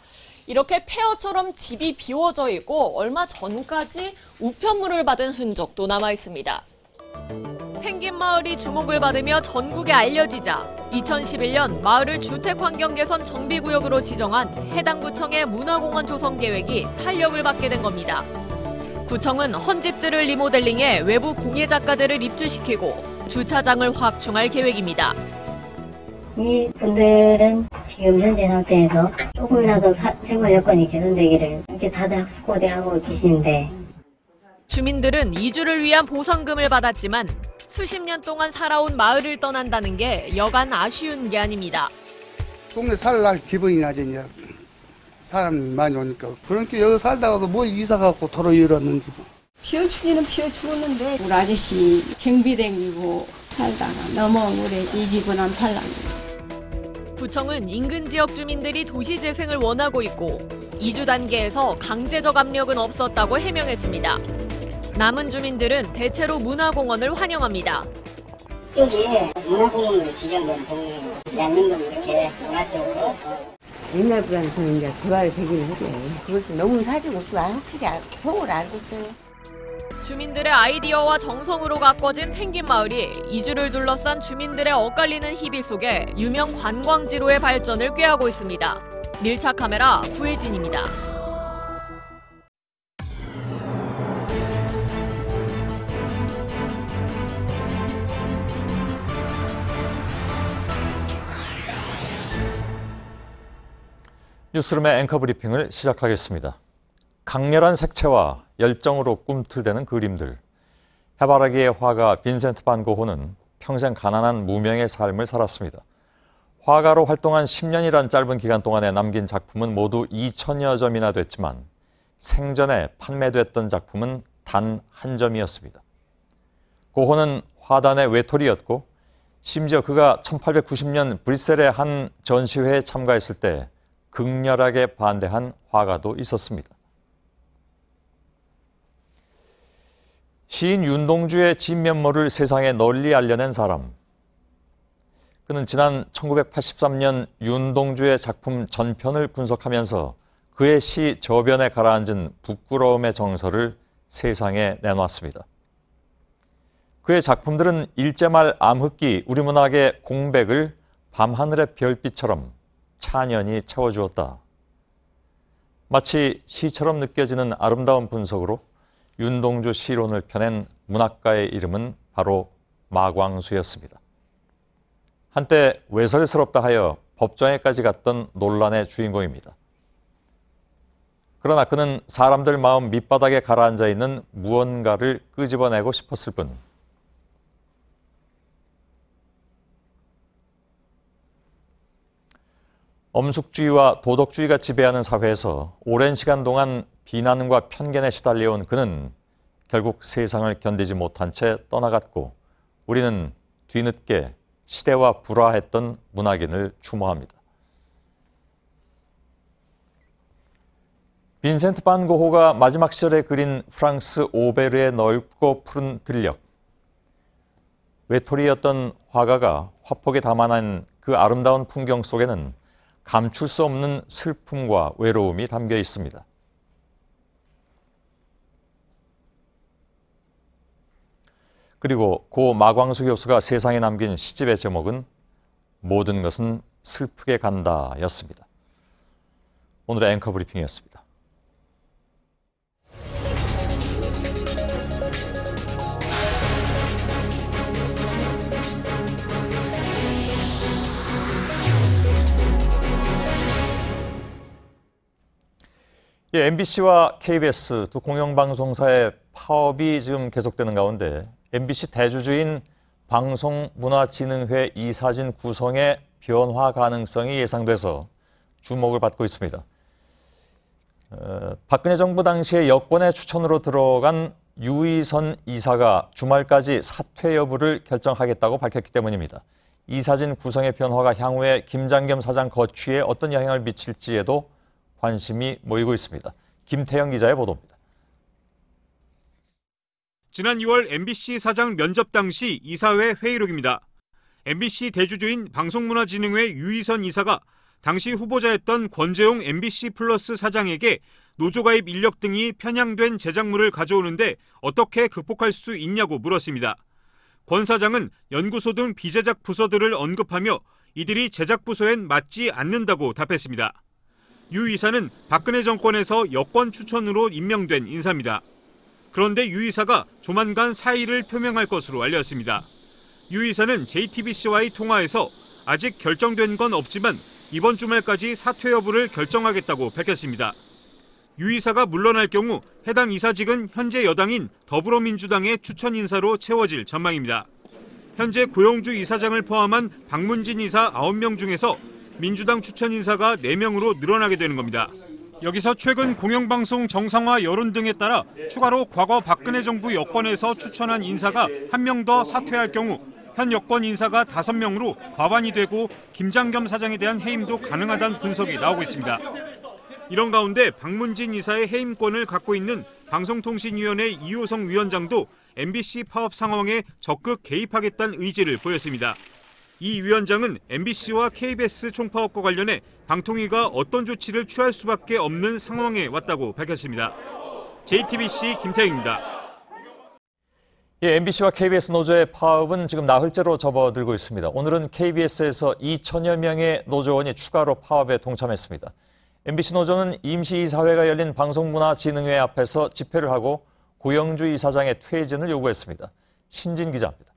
이렇게 폐허처럼 집이 비워져 있고 얼마 전까지 우편물을 받은 흔적도 남아 있습니다. 펭귄마을이 주목을 받으며 전국에 알려지자 2011년 마을을 주택환경개선 정비구역으로 지정한 해당 구청의 문화공원 조성 계획이 탄력을 받게 된 겁니다. 구청은 헌집들을 리모델링해 외부 공예 작가들을 입주시키고 주차장을 확충할 계획입니다. 이 분들은 지금 현재 상태에서 조금이라도 생활 여건이 개선되기를 이렇게 다들 학습고대하고 계시는데, 주민들은 이주를 위한 보상금을 받았지만 수십 년 동안 살아온 마을을 떠난다는 게 여간 아쉬운 게 아닙니다. 동네 살날 기분이 나지. 이제 사람이 많이 오니까. 그러니까 여기 살다가도 뭐 이사 갖고 도로 이뤘는지. 피어 죽기는 피어 죽었는데 우리 아저씨 경비 댕기고 살다가 넘어온 우리 이 집은 안 팔랍니다. 구청은 인근 지역 주민들이 도시 재생을 원하고 있고 이주 단계에서 강제적 압력은 없었다고 해명했습니다. 남은 주민들은 대체로 문화공원을 환영합니다. 여기 문화공원으로 지정된 동네 양릉동 이렇게 문화 쪽으로 옛날보다는 이제 그걸 되기는 하죠. 그것은 너무 사지고 확실히 속을 알고 있어요. 주민들의 아이디어와 정성으로 가꿔진 펭귄마을이 이주를 둘러싼 주민들의 엇갈리는 희비 속에 유명 관광지로의 발전을 꾀하고 있습니다. 밀착 카메라 구혜진입니다. 뉴스룸의 앵커 브리핑을 시작하겠습니다. 강렬한 색채와 열정으로 꿈틀대는 그림들. 해바라기의 화가 빈센트 반 고흐는 평생 가난한 무명의 삶을 살았습니다. 화가로 활동한 10년이란 짧은 기간 동안에 남긴 작품은 모두 2천여 점이나 됐지만 생전에 판매됐던 작품은 단 한 점이었습니다. 고흐는 화단의 외톨이였고 심지어 그가 1890년 브뤼셀의 한 전시회에 참가했을 때 극렬하게 반대한 화가도 있었습니다. 시인 윤동주의 진면모를 세상에 널리 알려낸 사람. 그는 지난 1983년 윤동주의 작품 전편을 분석하면서 그의 시 저변에 가라앉은 부끄러움의 정서를 세상에 내놓았습니다. 그의 작품들은 일제말 암흑기 우리 문학의 공백을 밤하늘의 별빛처럼 찬연히 채워주었다. 마치 시처럼 느껴지는 아름다운 분석으로 윤동주 시론을 펴낸 문학가의 이름은 바로 마광수였습니다. 한때 외설스럽다 하여 법정에까지 갔던 논란의 주인공입니다. 그러나 그는 사람들 마음 밑바닥에 가라앉아 있는 무언가를 끄집어내고 싶었을 뿐 엄숙주의와 도덕주의가 지배하는 사회에서 오랜 시간 동안 비난과 편견에 시달려온 그는 결국 세상을 견디지 못한 채 떠나갔고 우리는 뒤늦게 시대와 불화했던 문학인을 추모합니다. 빈센트 반 고흐가 마지막 시절에 그린 프랑스 오베르의 넓고 푸른 들녘. 외톨이였던 화가가 화폭에 담아낸 그 아름다운 풍경 속에는 감출 수 없는 슬픔과 외로움이 담겨 있습니다. 그리고 고 마광수 교수가 세상에 남긴 시집의 제목은 모든 것은 슬프게 간다 였습니다. 오늘의 앵커 브리핑이었습니다. MBC와 KBS 두 공영방송사의 파업이 지금 계속되는 가운데 MBC 대주주인 방송문화진흥회 이사진 구성의 변화 가능성이 예상돼서 주목을 받고 있습니다. 박근혜 정부 당시에 여권의 추천으로 들어간 유희선 이사가 주말까지 사퇴 여부를 결정하겠다고 밝혔기 때문입니다. 이사진 구성의 변화가 향후에 김장겸 사장 거취에 어떤 영향을 미칠지에도 관심이 모이고 있습니다. 김태영 기자의 보도입니다. 지난 2월 MBC 사장 면접 당시 이사회 회의록입니다. MBC 대주주인 방송문화진흥회 유희선 이사가 당시 후보자였던 권재용 MBC 플러스 사장에게 노조가입 인력 등이 편향된 제작물을 가져오는데 어떻게 극복할 수 있냐고 물었습니다. 권 사장은 연구소 등 비제작 부서들을 언급하며 이들이 제작 부서엔 맞지 않는다고 답했습니다. 유 이사는 박근혜 정권에서 여권 추천으로 임명된 인사입니다. 그런데 유 이사가 조만간 사의를 표명할 것으로 알렸습니다. 유 이사는 JTBC와의 통화에서 아직 결정된 건 없지만 이번 주말까지 사퇴 여부를 결정하겠다고 밝혔습니다. 유 이사가 물러날 경우 해당 이사직은 현재 여당인 더불어민주당의 추천 인사로 채워질 전망입니다. 현재 고영주 이사장을 포함한 박문진 이사 9명 중에서 민주당 추천 인사가 4명으로 늘어나게 되는 겁니다. 여기서 최근 공영방송 정상화 여론 등에 따라 추가로 과거 박근혜 정부 여권에서 추천한 인사가 1명 더 사퇴할 경우 현 여권 인사가 5명으로 과반이 되고 김장겸 사장에 대한 해임도 가능하다는 분석이 나오고 있습니다. 이런 가운데 박문진 이사의 해임권을 갖고 있는 방송통신위원회 이호성 위원장도 MBC 파업 상황에 적극 개입하겠다는 의지를 보였습니다. 이 위원장은 MBC와 KBS 총파업과 관련해 방통위가 어떤 조치를 취할 수밖에 없는 상황에 왔다고 밝혔습니다. JTBC 김태영입니다. MBC와 KBS 노조의 파업은 지금 나흘째로 접어들고 있습니다. 오늘은 KBS에서 2천여 명의 노조원이 추가로 파업에 동참했습니다. MBC 노조는 임시이사회가 열린 방송문화진흥회 앞에서 집회를 하고 고영주 이사장의 퇴진을 요구했습니다. 신진 기자입니다.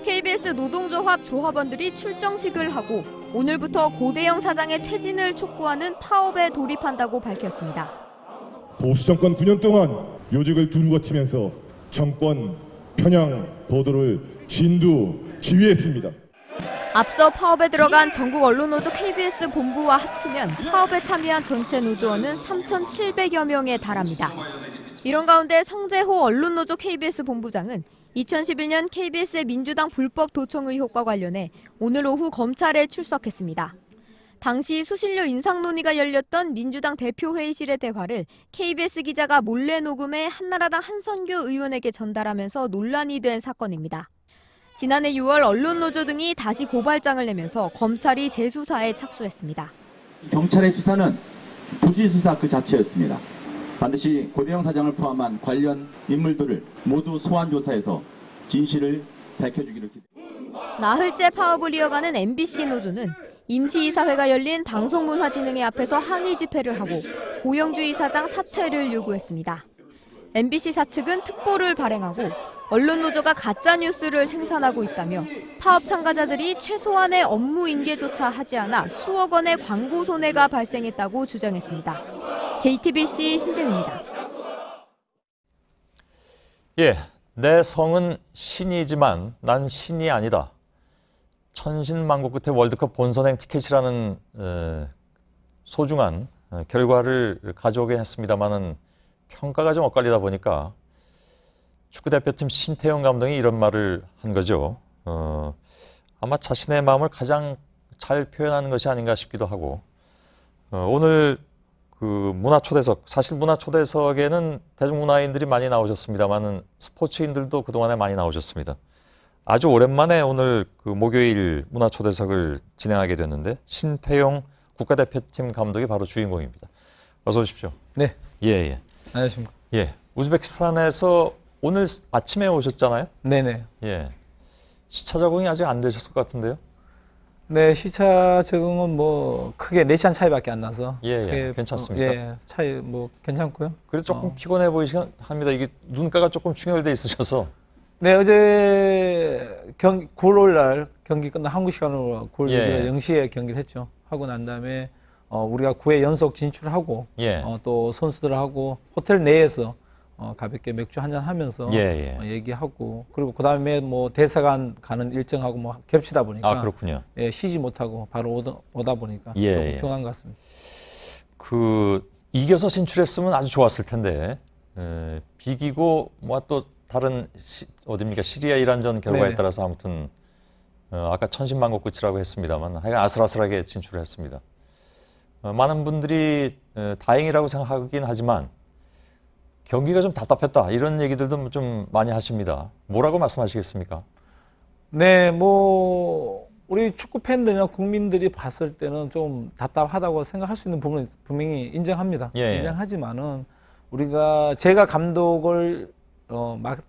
KBS 노동조합 조합원들이 출정식을 하고 오늘부터 고대영 사장의 퇴진을 촉구하는 파업에 돌입한다고 밝혔습니다. 보수 정권 9년 동안 요직을 두루 거치면서 정권 편향 보도를 진두지휘했습니다. 앞서 파업에 들어간 전국 언론노조 KBS 본부와 합치면 파업에 참여한 전체 노조원은 3,700여 명에 달합니다. 이런 가운데 성재호 언론노조 KBS 본부장은 2011년 KBS의 민주당 불법 도청 의혹과 관련해 오늘 오후 검찰에 출석했습니다. 당시 수신료 인상 논의가 열렸던 민주당 대표회의실의 대화를 KBS 기자가 몰래 녹음해 한나라당 한선교 의원에게 전달하면서 논란이 된 사건입니다. 지난해 6월 언론노조 등이 다시 고발장을 내면서 검찰이 재수사에 착수했습니다. 경찰의 수사는 부지수사 그 자체였습니다. 반드시 고대영 사장을 포함한 관련 인물들을 모두 소환 조사해서 진실을 밝혀주기를 기대합니다. 나흘째 파업을 이어가는 MBC 노조는 임시이사회가 열린 방송문화진흥회 앞에서 항의 집회를 하고 고영주 이사장 사퇴를 요구했습니다. MBC 사측은 특보를 발행하고 언론노조가 가짜뉴스를 생산하고 있다며 파업 참가자들이 최소한의 업무 인계조차 하지 않아 수억 원의 광고 손해가 발생했다고 주장했습니다. JTBC 신진입니다. 내 성은 신이지만 난 신이 아니다. 천신만고 끝에 월드컵 본선행 티켓이라는 소중한 결과를 가져오긴 했습니다만은 평가가 좀 엇갈리다 보니까 축구대표팀 신태용 감독이 이런 말을 한 거죠. 아마 자신의 마음을 가장 잘 표현하는 것이 아닌가 싶기도 하고 오늘 그 문화초대석, 사실 문화초대석에는 대중문화인들이 많이 나오셨습니다만은 스포츠인들도 그동안에 많이 나오셨습니다. 아주 오랜만에 오늘 그 목요일 문화초대석을 진행하게 됐는데 신태용 국가대표팀 감독이 바로 주인공입니다. 어서 오십시오. 네. 예. 안녕하십니까. 예. 우즈베키스탄에서 오늘 아침에 오셨잖아요? 네네. 예. 시차 적응이 아직 안 되셨을 것 같은데요? 네, 시차 적응은 뭐 크게 4시간 차이밖에 안 나서. 예, 괜찮습니까? 예, 차이 뭐 괜찮고요. 그래서 조금 피곤해 보이시긴 합니다. 이게 눈가가 조금 충혈돼 있으셔서. 네, 어제 9월 날 경기 끝나 한국 시간으로 9월 6일 0시에 경기를 했죠. 하고 난 다음에 우리가 9회 연속 진출하고 또 선수들하고 호텔 내에서 가볍게 맥주 한잔 하면서 얘기하고 그리고 그 다음에 뭐 대사관 가는 일정하고 뭐 겹치다 보니까 그렇군요. 예, 쉬지 못하고 바로 오다 보니까 좀 피곤한 것 같습니다. 그 이겨서 진출했으면 아주 좋았을 텐데 비기고 뭐 또 다른 어디입니까 시리아 이란전 결과에 따라서 아무튼 아까 천신만고 끝이라고 했습니다만 하여간 아슬아슬하게 진출을 했습니다. 많은 분들이 다행이라고 생각하긴 하지만 경기가 좀 답답했다 이런 얘기들도 좀 많이 하십니다. 뭐라고 말씀하시겠습니까? 네, 뭐 우리 축구 팬들이나 국민들이 봤을 때는 좀 답답하다고 생각할 수 있는 부분은 분명히 인정합니다. 예. 인정하지만은 제가 감독을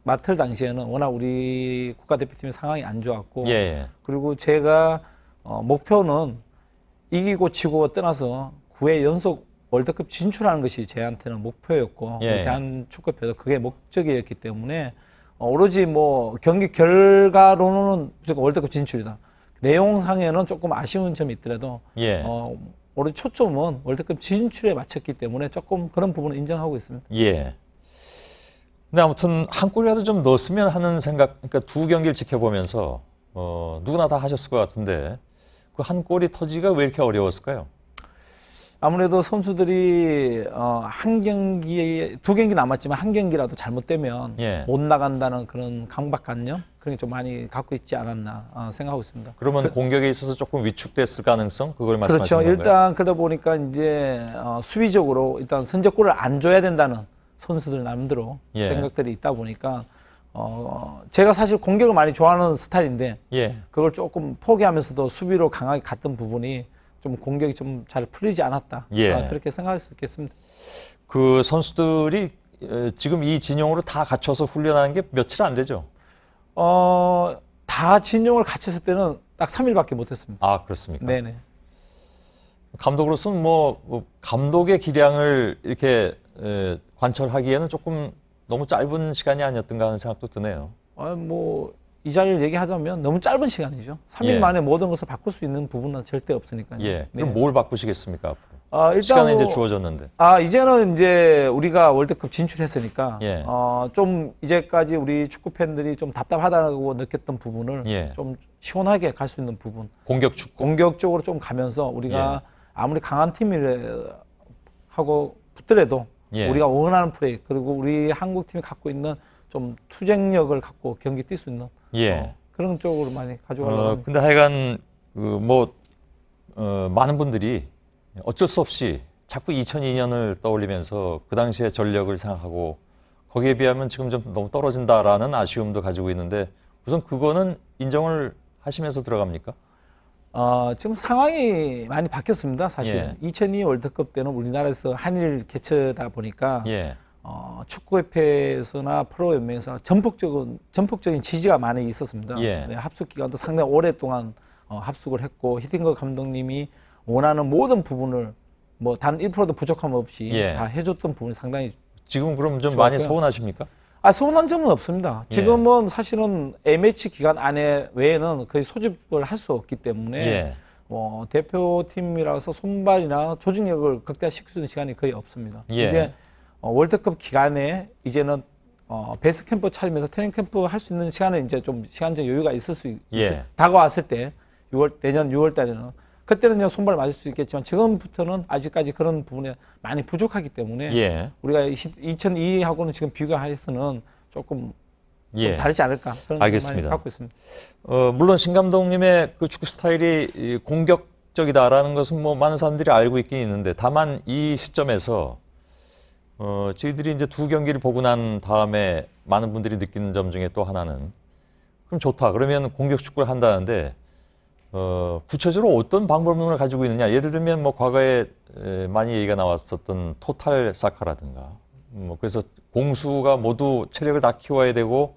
맡을 당시에는 워낙 우리 국가대표팀의 상황이 안 좋았고, 예. 그리고 제가 목표는 이기고 지고 떠나서 9회 연속 월드컵 진출하는 것이 제한테는 목표였고, 예. 우리 대한축구협회도 그게 목적이었기 때문에 오로지 뭐 경기 결과로는 무조건 월드컵 진출이다. 내용상에는 조금 아쉬운 점이 있더라도 예. 오로지 초점은 월드컵 진출에 맞췄기 때문에 조금 그런 부분은 인정하고 있습니다. 예. 근데 아무튼 한 골이라도 좀 넣었으면 하는 생각, 그러니까 두 경기를 지켜보면서 누구나 다 하셨을 것 같은데 그 한 골이 터지기가 왜 이렇게 어려웠을까요? 아무래도 선수들이 두 경기 남았지만 한 경기라도 잘못되면 예. 못 나간다는 그런 강박관념 그런 게 좀 많이 갖고 있지 않았나 생각하고 있습니다. 그러면 공격에 있어서 조금 위축됐을 가능성 그걸 그렇죠. 말씀하시는 건가요? 일단 그러다 보니까 이제 수비적으로 일단 선제골을 안 줘야 된다는 선수들 나름대로 예. 생각들이 있다 보니까 제가 사실 공격을 많이 좋아하는 스타일인데 예. 그걸 조금 포기하면서도 수비로 강하게 갔던 부분이 좀 공격이 좀 잘 풀리지 않았다. 예. 그렇게 생각할 수 있겠습니다. 그 선수들이 지금 이 진영으로 다 갖춰서 훈련하는 게 며칠 안 되죠? 다 진영을 갖췄을 때는 딱 3일밖에 못했습니다. 아, 그렇습니까? 네네. 감독으로서는 뭐 감독의 기량을 이렇게 관철하기에는 조금 너무 짧은 시간이 아니었던가 하는 생각도 드네요. 이 자리를 얘기하자면 너무 짧은 시간이죠. 3일 예. 만에 모든 것을 바꿀 수 있는 부분은 절대 없으니까요. 예. 네. 그럼 뭘 바꾸시겠습니까, 앞으로? 일단 시간은 이제 주어졌는데. 이제는 이제 우리가 월드컵 진출했으니까 예. 좀 이제까지 우리 축구 팬들이 좀 답답하다고 느꼈던 부분을 예. 좀 시원하게 갈 수 있는 부분. 공격 축구. 공격적으로 좀 가면서 우리가 예. 아무리 강한 팀하고 붙더라도 예. 우리가 원하는 플레이 그리고 우리 한국 팀이 갖고 있는 좀 투쟁력을 갖고 경기 뛸 수 있는 예. 그런 쪽으로 많이 가져가려고 합니다. 근데 하여간 많은 분들이 어쩔 수 없이 자꾸 2002년을 떠올리면서 그 당시의 전력을 생각하고 거기에 비하면 지금 좀 너무 떨어진다라는 아쉬움도 가지고 있는데 우선 그거는 인정을 하시면서 들어갑니까? 지금 상황이 많이 바뀌었습니다. 사실 예. 2002 월드컵 때는 우리나라에서 한일 개최다 보니까 예. 축구협회에서나 프로연맹에서 전폭적인 지지가 많이 있었습니다. 예. 네, 합숙 기간도 상당히 오랫동안 합숙을 했고 히딩거 감독님이 원하는 모든 부분을 뭐 단 1%도 부족함 없이 예. 다 해줬던 부분이 상당히 지금 그럼 좀 좋았고요. 많이 서운하십니까? 서운한 점은 없습니다. 예. 지금은 사실은 A매치 기간 안에 외에는 거의 소집을 할 수 없기 때문에 예. 대표팀이라서 손발이나 조직력을 극대화시킬 수 있는 시간이 거의 없습니다. 예. 이제 월드컵 기간에 이제는 베이스 캠프 차리면서 트레이닝 캠프 할 수 있는 시간에 이제 좀 시간적 여유가 있을 수 예. 다가왔을 때 내년 6월 달에는 그때는 손발 맞을 수 있겠지만 지금부터는 아직까지 그런 부분에 많이 부족하기 때문에 예. 우리가 2002하고는 지금 비교해서는 조금 예. 다르지 않을까 그런 알겠습니다. 생각을 갖고 있습니다. 물론 신 감독님의 그 축구 스타일이 공격적이다라는 것은 뭐 많은 사람들이 알고 있긴 있는데 다만 이 시점에서 저희들이 이제 두 경기를 보고 난 다음에 많은 분들이 느끼는 점 중에 또 하나는 그럼 좋다. 그러면 공격 축구를 한다는데 구체적으로 어떤 방법론을 가지고 있느냐. 예를 들면 뭐 과거에 많이 얘기가 나왔었던 토탈 사카라든가 그래서 공수가 모두 체력을 다 키워야 되고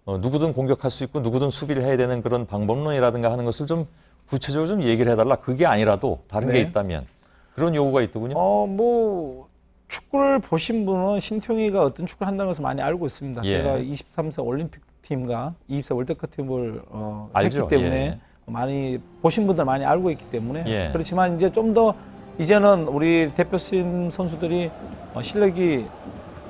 누구든 공격할 수 있고 누구든 수비를 해야 되는 그런 방법론이라든가 하는 것을 좀 구체적으로 좀 얘기를 해달라. 그게 아니라도 다른 게 있다면 그런 요구가 있더군요. 축구를 보신 분은 신태용이가 어떤 축구를 한다는 것을 많이 알고 있습니다. 예. 제가 23세 올림픽 팀과 20세 월드컵 팀을 알죠. 했기 때문에 예. 많이 보신 분들 많이 알고 있기 때문에 예. 그렇지만 이제 좀 더 이제는 우리 대표팀 선수들이 실력이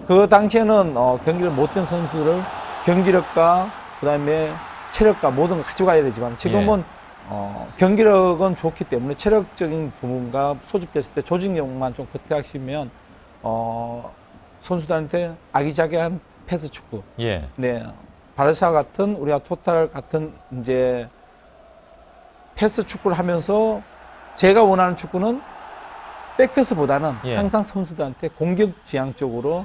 그 당시에는 경기를 못한 선수를 경기력과 그다음에 체력과 모든 걸 가져가야 되지만 지금은 경기력은 좋기 때문에 체력적인 부분과 소집됐을 때 조직력만 좀 극대화시키면 선수들한테 아기자기한 패스 축구. 예. 네. 바르샤 같은 우리가 토탈 같은 이제 패스 축구를 하면서 제가 원하는 축구는 백패스보다는 예. 항상 선수들한테 공격 지향 쪽으로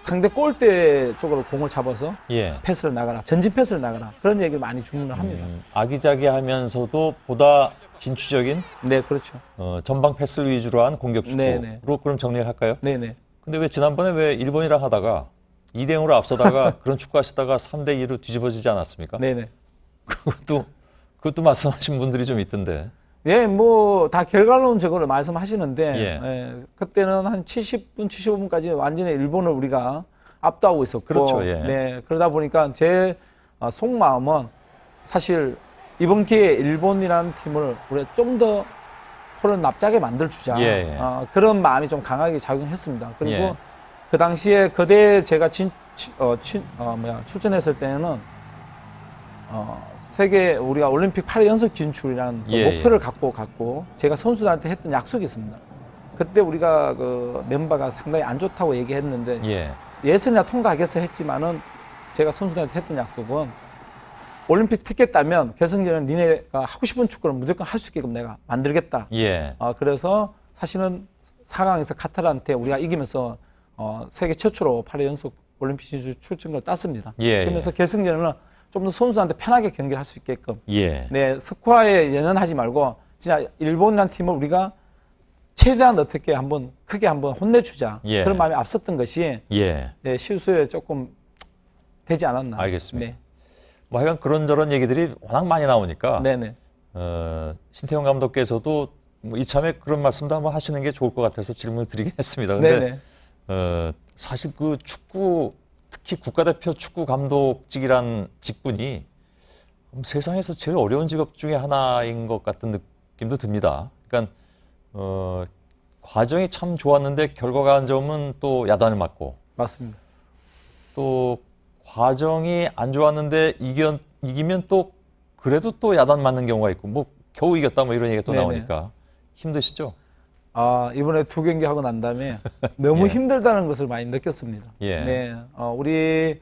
상대 골대 쪽으로 공을 잡아서 예. 패스를 나가라, 전진 패스를 나가라 그런 얘기를 많이 주문을 합니다. 아기자기하면서도 보다 진취적인 네, 그렇죠. 전방 패스를 위주로 한 공격 축구로 네네. 그럼 정리를 할까요? 네네. 근데 왜 지난번에 왜 일본이랑 하다가 2대 0으로 앞서다가 그런 축구 하시다가 3대 2로 뒤집어지지 않았습니까? 네네. 그것도 말씀하신 분들이 좀 있던데. 예, 뭐 다 결과론적으로 말씀하시는데 예. 그때는 한 70분, 75분까지 완전히 일본을 우리가 압도하고 있었고, 그렇죠, 예. 네, 그러다 보니까 제 속마음은 사실 이번 기회에 일본이라는 팀을 우리가 좀 더 코를 납작하게 만들어주자. 예, 예. 그런 마음이 좀 강하게 작용했습니다. 그리고 예. 그 당시에 그대 제가 출전했을 때는 세계 우리가 올림픽 8회 연속 진출이라는 그 예, 목표를 갖고 갔고 제가 선수들한테 했던 약속이 있습니다. 그때 우리가 그 멤버가 상당히 안 좋다고 얘기했는데 예. 예선이나 통과하겠어 했지만은 제가 선수들한테 했던 약속은 올림픽 티켓 따면 결승전은 니네가 하고 싶은 축구를 무조건 할 수 있게끔 내가 만들겠다. 예. 그래서 사실은 4강에서 카타르한테 우리가 이기면서 세계 최초로 8회 연속 올림픽 진출 출전권을 땄습니다. 예, 그러면서 결승전은 좀 더 선수한테 편하게 경기를 할 수 있게끔. 예. 네, 스코어에 연연하지 말고 진짜 일본이라는 팀을 우리가 최대한 어떻게 한번 크게 한번 혼내주자. 예. 그런 마음이 앞섰던 것이 예. 네, 실수에 조금 되지 않았나. 알겠습니다. 네. 뭐 하여간 그런저런 얘기들이 워낙 많이 나오니까 네네. 신태용 감독께서도 뭐 이참에 그런 말씀도 한번 하시는 게 좋을 것 같아서 질문을 드리긴 했습니다. 근데 사실 그 축구 특히 국가대표 축구 감독직이란 직분이 세상에서 제일 어려운 직업 중에 하나인 것 같은 느낌도 듭니다. 그러니까 과정이 참 좋았는데 결과가 안 좋으면 또 야단을 맞고. 맞습니다. 또 과정이 안 좋았는데 이기면 또 그래도 또 야단 맞는 경우가 있고 뭐 겨우 이겼다 뭐 이런 얘기가 또 네네. 나오니까 힘드시죠? 이번에 2경기 하고 난 다음에 너무 힘들다는 것을 많이 느꼈습니다. 예. 네, 우리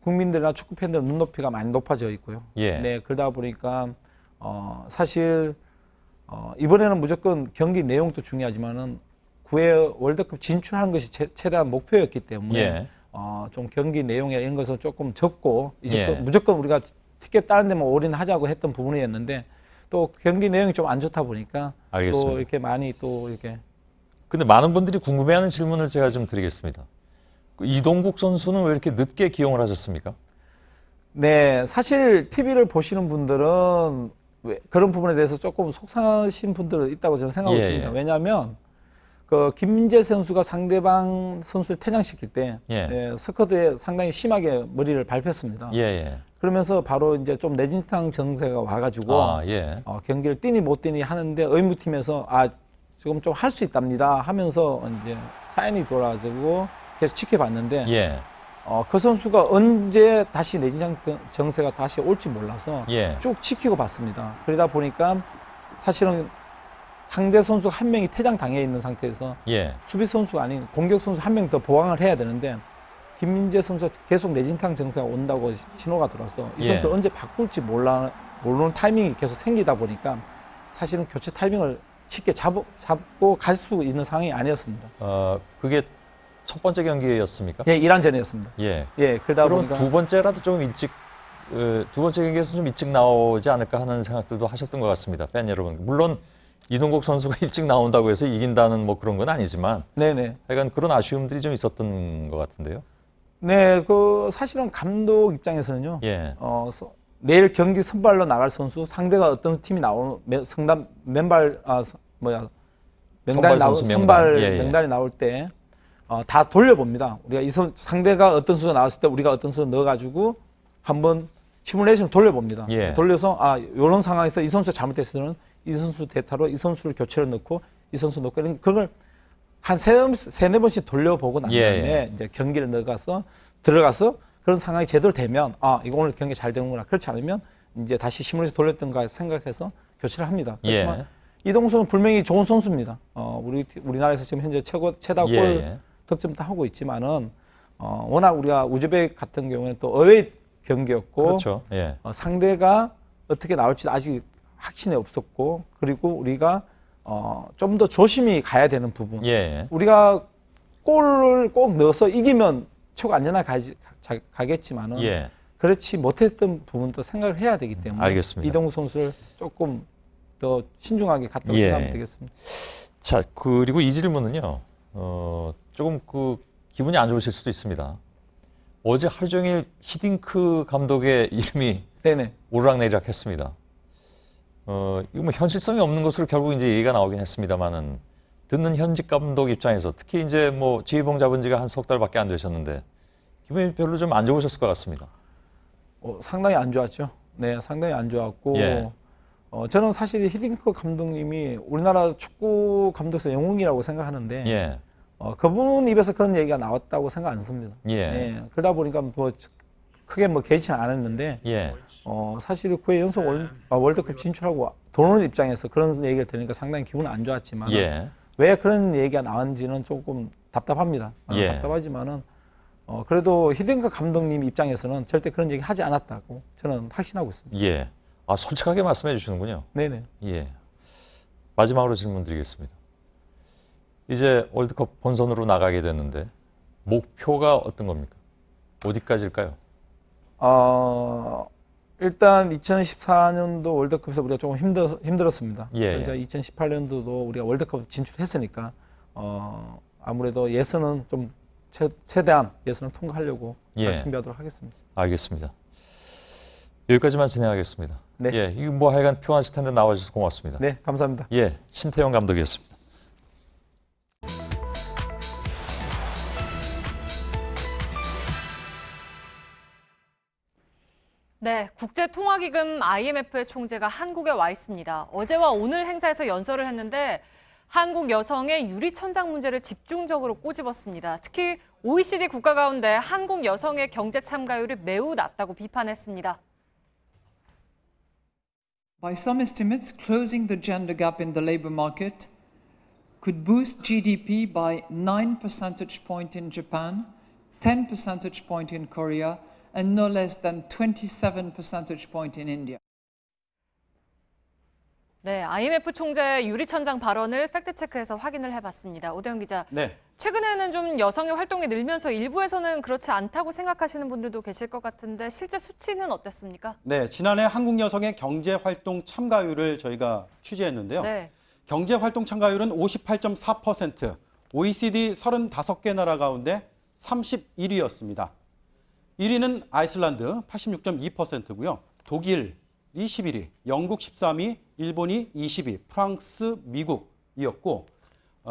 국민들이나 축구 팬들 눈높이가 많이 높아져 있고요. 예. 네, 그러다 보니까 사실 이번에는 무조건 경기 내용도 중요하지만은 9회 월드컵 진출하는 것이 최대한 목표였기 때문에 예. 좀 경기 내용에 이런 것은 조금 적고 이제 예. 무조건 우리가 티켓 다른 데만 올인하자고 했던 부분이었는데 또 경기 내용이 좀 안 좋다 보니까 알겠습니다. 또 이렇게 많이 또 이렇게 근데 많은 분들이 궁금해하는 질문을 제가 좀 드리겠습니다. 이동국 선수는 왜 이렇게 늦게 기용을 하셨습니까? 네, 사실 TV를 보시는 분들은 그런 부분에 대해서 조금 속상하신 분들은 있다고 저는 생각하고 있습니다. 왜냐하면 그 김민재 선수가 상대방 선수를 퇴장시킬 때 스쿼드에 상당히 심하게 머리를 밟혔습니다. 그러면서 바로 이제 좀 내진탕 정세가 와가지고 경기를 뛰니 못 뛰니 하는데 의무팀에서 지금 좀 할 수 있답니다 하면서 이제 사연이 돌아가지고 계속 지켜봤는데 그 선수가 언제 다시 내진탕 정세가 다시 올지 몰라서 쭉 지키고 봤습니다. 그러다 보니까 사실은 상대 선수 한 명이 퇴장 당해 있는 상태에서 수비 선수가 아닌 공격 선수 한 명 더 보강을 해야 되는데 김민재 선수가 계속 내진탕 정세가 온다고 신호가 들어서 이 선수 언제 바꿀지 모르는 타이밍이 계속 생기다 보니까 사실은 교체 타이밍을 쉽게 잡고 갈 수 있는 상황이 아니었습니다. 그게 첫 번째 경기였습니까? 예, 이란전이었습니다. 그러다 그럼 보니까 두 번째라도 좀 일찍 두 번째 경기에서 좀 일찍 나오지 않을까 하는 생각들도 하셨던 것 같습니다. 팬 여러분. 물론 이동국 선수가 일찍 나온다고 해서 이긴다는 뭐 그런 건 아니지만 하여간 그런 아쉬움들이 좀 있었던 것 같은데요. 네, 그 사실은 감독 입장에서는요. 내일 경기 선발로 나갈 선수 상대가 어떤 팀이 명단 명단이 나올 때 다 돌려봅니다. 우리가 상대가 어떤 선수 나왔을 때 우리가 어떤 선수 넣어가지고 한번 시뮬레이션을 돌려봅니다. 돌려서 이런 상황에서 이 선수가 잘못됐을 때는 이 선수 대타로 이 선수를 교체를 넣고 이 선수 넣고 그걸 한 세네 번씩 돌려보고 난 다음에 이제 경기를 들어가서 그런 상황이 제대로 되면 이거 오늘 경기 잘 되는구나. 그렇지 않으면 이제 다시 시뮬레이션 돌렸던가 생각해서 교체를 합니다. 그렇지만 이동국 선수는 분명히 좋은 선수입니다. 우리나라에서 지금 현재 최다 골 득점도 하고 있지만은 워낙 우리가 우즈벡 같은 경우에는 또 어웨이 경기였고 상대가 어떻게 나올지 아직 확신이 없었고 그리고 우리가 좀 더 조심히 가야 되는 부분. 예. 우리가 골을 꼭 넣어서 이기면 최고 안전하게 가겠지만은 예. 그렇지 못했던 부분도 생각을 해야 되기 때문에 알겠습니다. 이동우 선수를 조금 더 신중하게 갔다고 예. 생각하면 되겠습니다. 자, 그리고 이 질문은요. 조금 기분이 안 좋으실 수도 있습니다. 어제 하루 종일 히딩크 감독의 이름이 네네. 오르락내리락 했습니다. 이거 뭐 현실성이 없는 것으로 결국 이제 얘기가 나오긴 했습니다만은 듣는 현직 감독 입장에서 특히 이제 뭐 지휘봉 잡은 지가 한 석 달밖에 안 되셨는데 기분이 별로 좀 안 좋으셨을 것 같습니다. 상당히 안 좋았죠. 네, 상당히 안 좋았고 예. 저는 사실 히딩크 감독님이 우리나라 축구 감독에서 영웅이라고 생각하는데 예. 그분 입에서 그런 얘기가 나왔다고 생각 안 씁니다. 예. 네, 그러다 보니까 뭐 크게 뭐 개의치는 않았는데 예. 사실 9회 연속 월드컵 진출하고 들어오는 입장에서 그런 얘기를 들으니까 상당히 기분은 안 좋았지만 예. 왜 그런 얘기가 나왔는지는 조금 답답합니다. 예. 답답하지만은 그래도 히딩크 감독님 입장에서는 절대 그런 얘기 하지 않았다고 저는 확신하고 있습니다. 예. 솔직하게 말씀해 주시는군요. 네네. 예. 마지막으로 질문 드리겠습니다. 이제 월드컵 본선으로 나가게 됐는데 목표가 어떤 겁니까? 어디까지일까요? 일단 2014년도 월드컵에서 우리가 조금 힘들었습니다. 예. 그래서 2018년도도 우리가 월드컵 진출했으니까 아무래도 예선은 좀 최대한 예선을 통과하려고 잘 준비하도록 하겠습니다. 알겠습니다. 여기까지만 진행하겠습니다. 네. 예, 이거 뭐 하여간 피곤하실 텐데 나와주셔서 고맙습니다. 네, 감사합니다. 예, 신태용 감독이었습니다. 네, 국제통화기금 IMF의 총재가 한국에 와 있습니다. 어제와 오늘 행사에서 연설을 했는데 한국 여성의 유리천장 문제를 집중적으로 꼬집었습니다. 특히 OECD 국가 가운데 한국 여성의 경제 참가율이 매우 낮다고 비판했습니다. By some estimates, closing the gender gap in the labor market could boost GDP by 9 percentage points in Japan, 10 percentage points in Korea, and no less than 27 percentage points in India. 네, IMF 총재의 유리천장 발언을 팩트체크해서 확인을 해봤습니다. 오대영 기자, 네. 최근에는 좀 여성의 활동이 늘면서 일부에서는 그렇지 않다고 생각하시는 분들도 계실 것 같은데 실제 수치는 어땠습니까? 네, 지난해 한국 여성의 경제활동 참가율을 저희가 취재했는데요. 네. 경제활동 참가율은 58.4%, OECD 35개 나라 가운데 31위였습니다. 1위는 아이슬란드 86.2%고요. 독일이 11위, 영국 13위, 일본이 20위, 프랑스, 미국이었고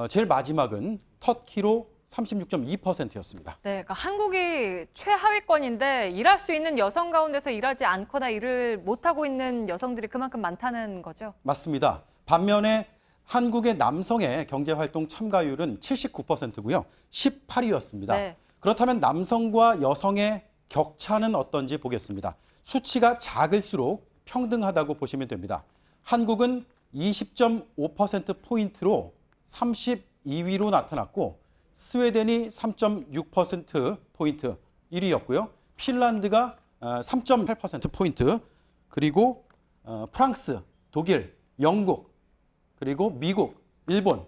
제일 마지막은 터키로 36.2%였습니다. 네, 그러니까 한국이 최하위권인데 일할 수 있는 여성 가운데서 일하지 않거나 일을 못하고 있는 여성들이 그만큼 많다는 거죠? 맞습니다. 반면에 한국의 남성의 경제활동 참가율은 79%고요. 18위였습니다. 네. 그렇다면 남성과 여성의 격차는 어떤지 보겠습니다. 수치가 작을수록 평등하다고 보시면 됩니다. 한국은 20.5%포인트로 32위로 나타났고 스웨덴이 3.6%포인트 1위였고요. 핀란드가 3.8%포인트 그리고 프랑스, 독일, 영국 그리고 미국, 일본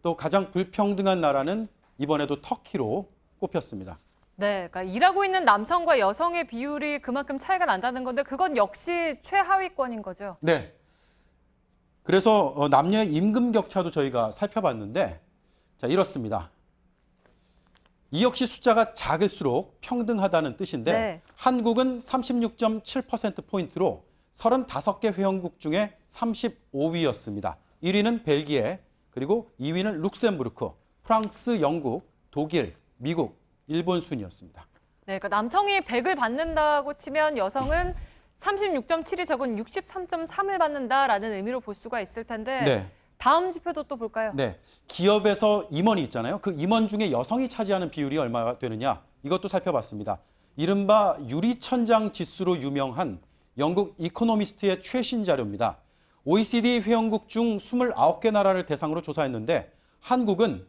또 가장 불평등한 나라는 이번에도 터키로 꼽혔습니다. 네, 그러니까 일하고 있는 남성과 여성의 비율이 그만큼 차이가 난다는 건데 그건 역시 최하위권인 거죠? 네. 그래서 남녀의 임금 격차도 저희가 살펴봤는데 자 이렇습니다. 이 역시 숫자가 작을수록 평등하다는 뜻인데 네. 한국은 36.7%포인트로 35개 회원국 중에 35위였습니다. 1위는 벨기에, 그리고 2위는 룩셈부르크, 프랑스, 영국, 독일, 미국, 일본 순이었습니다. 네, 그러니까 남성이 100을 받는다고 치면 여성은 36.7이 적은 63.3을 받는다라는 의미로 볼 수가 있을 텐데 네. 다음 지표도 또 볼까요? 네, 기업에서 임원이 있잖아요. 그 임원 중에 여성이 차지하는 비율이 얼마가 되느냐 이것도 살펴봤습니다. 이른바 유리천장 지수로 유명한 영국 이코노미스트의 최신 자료입니다. OECD 회원국 중 29개 나라를 대상으로 조사했는데 한국은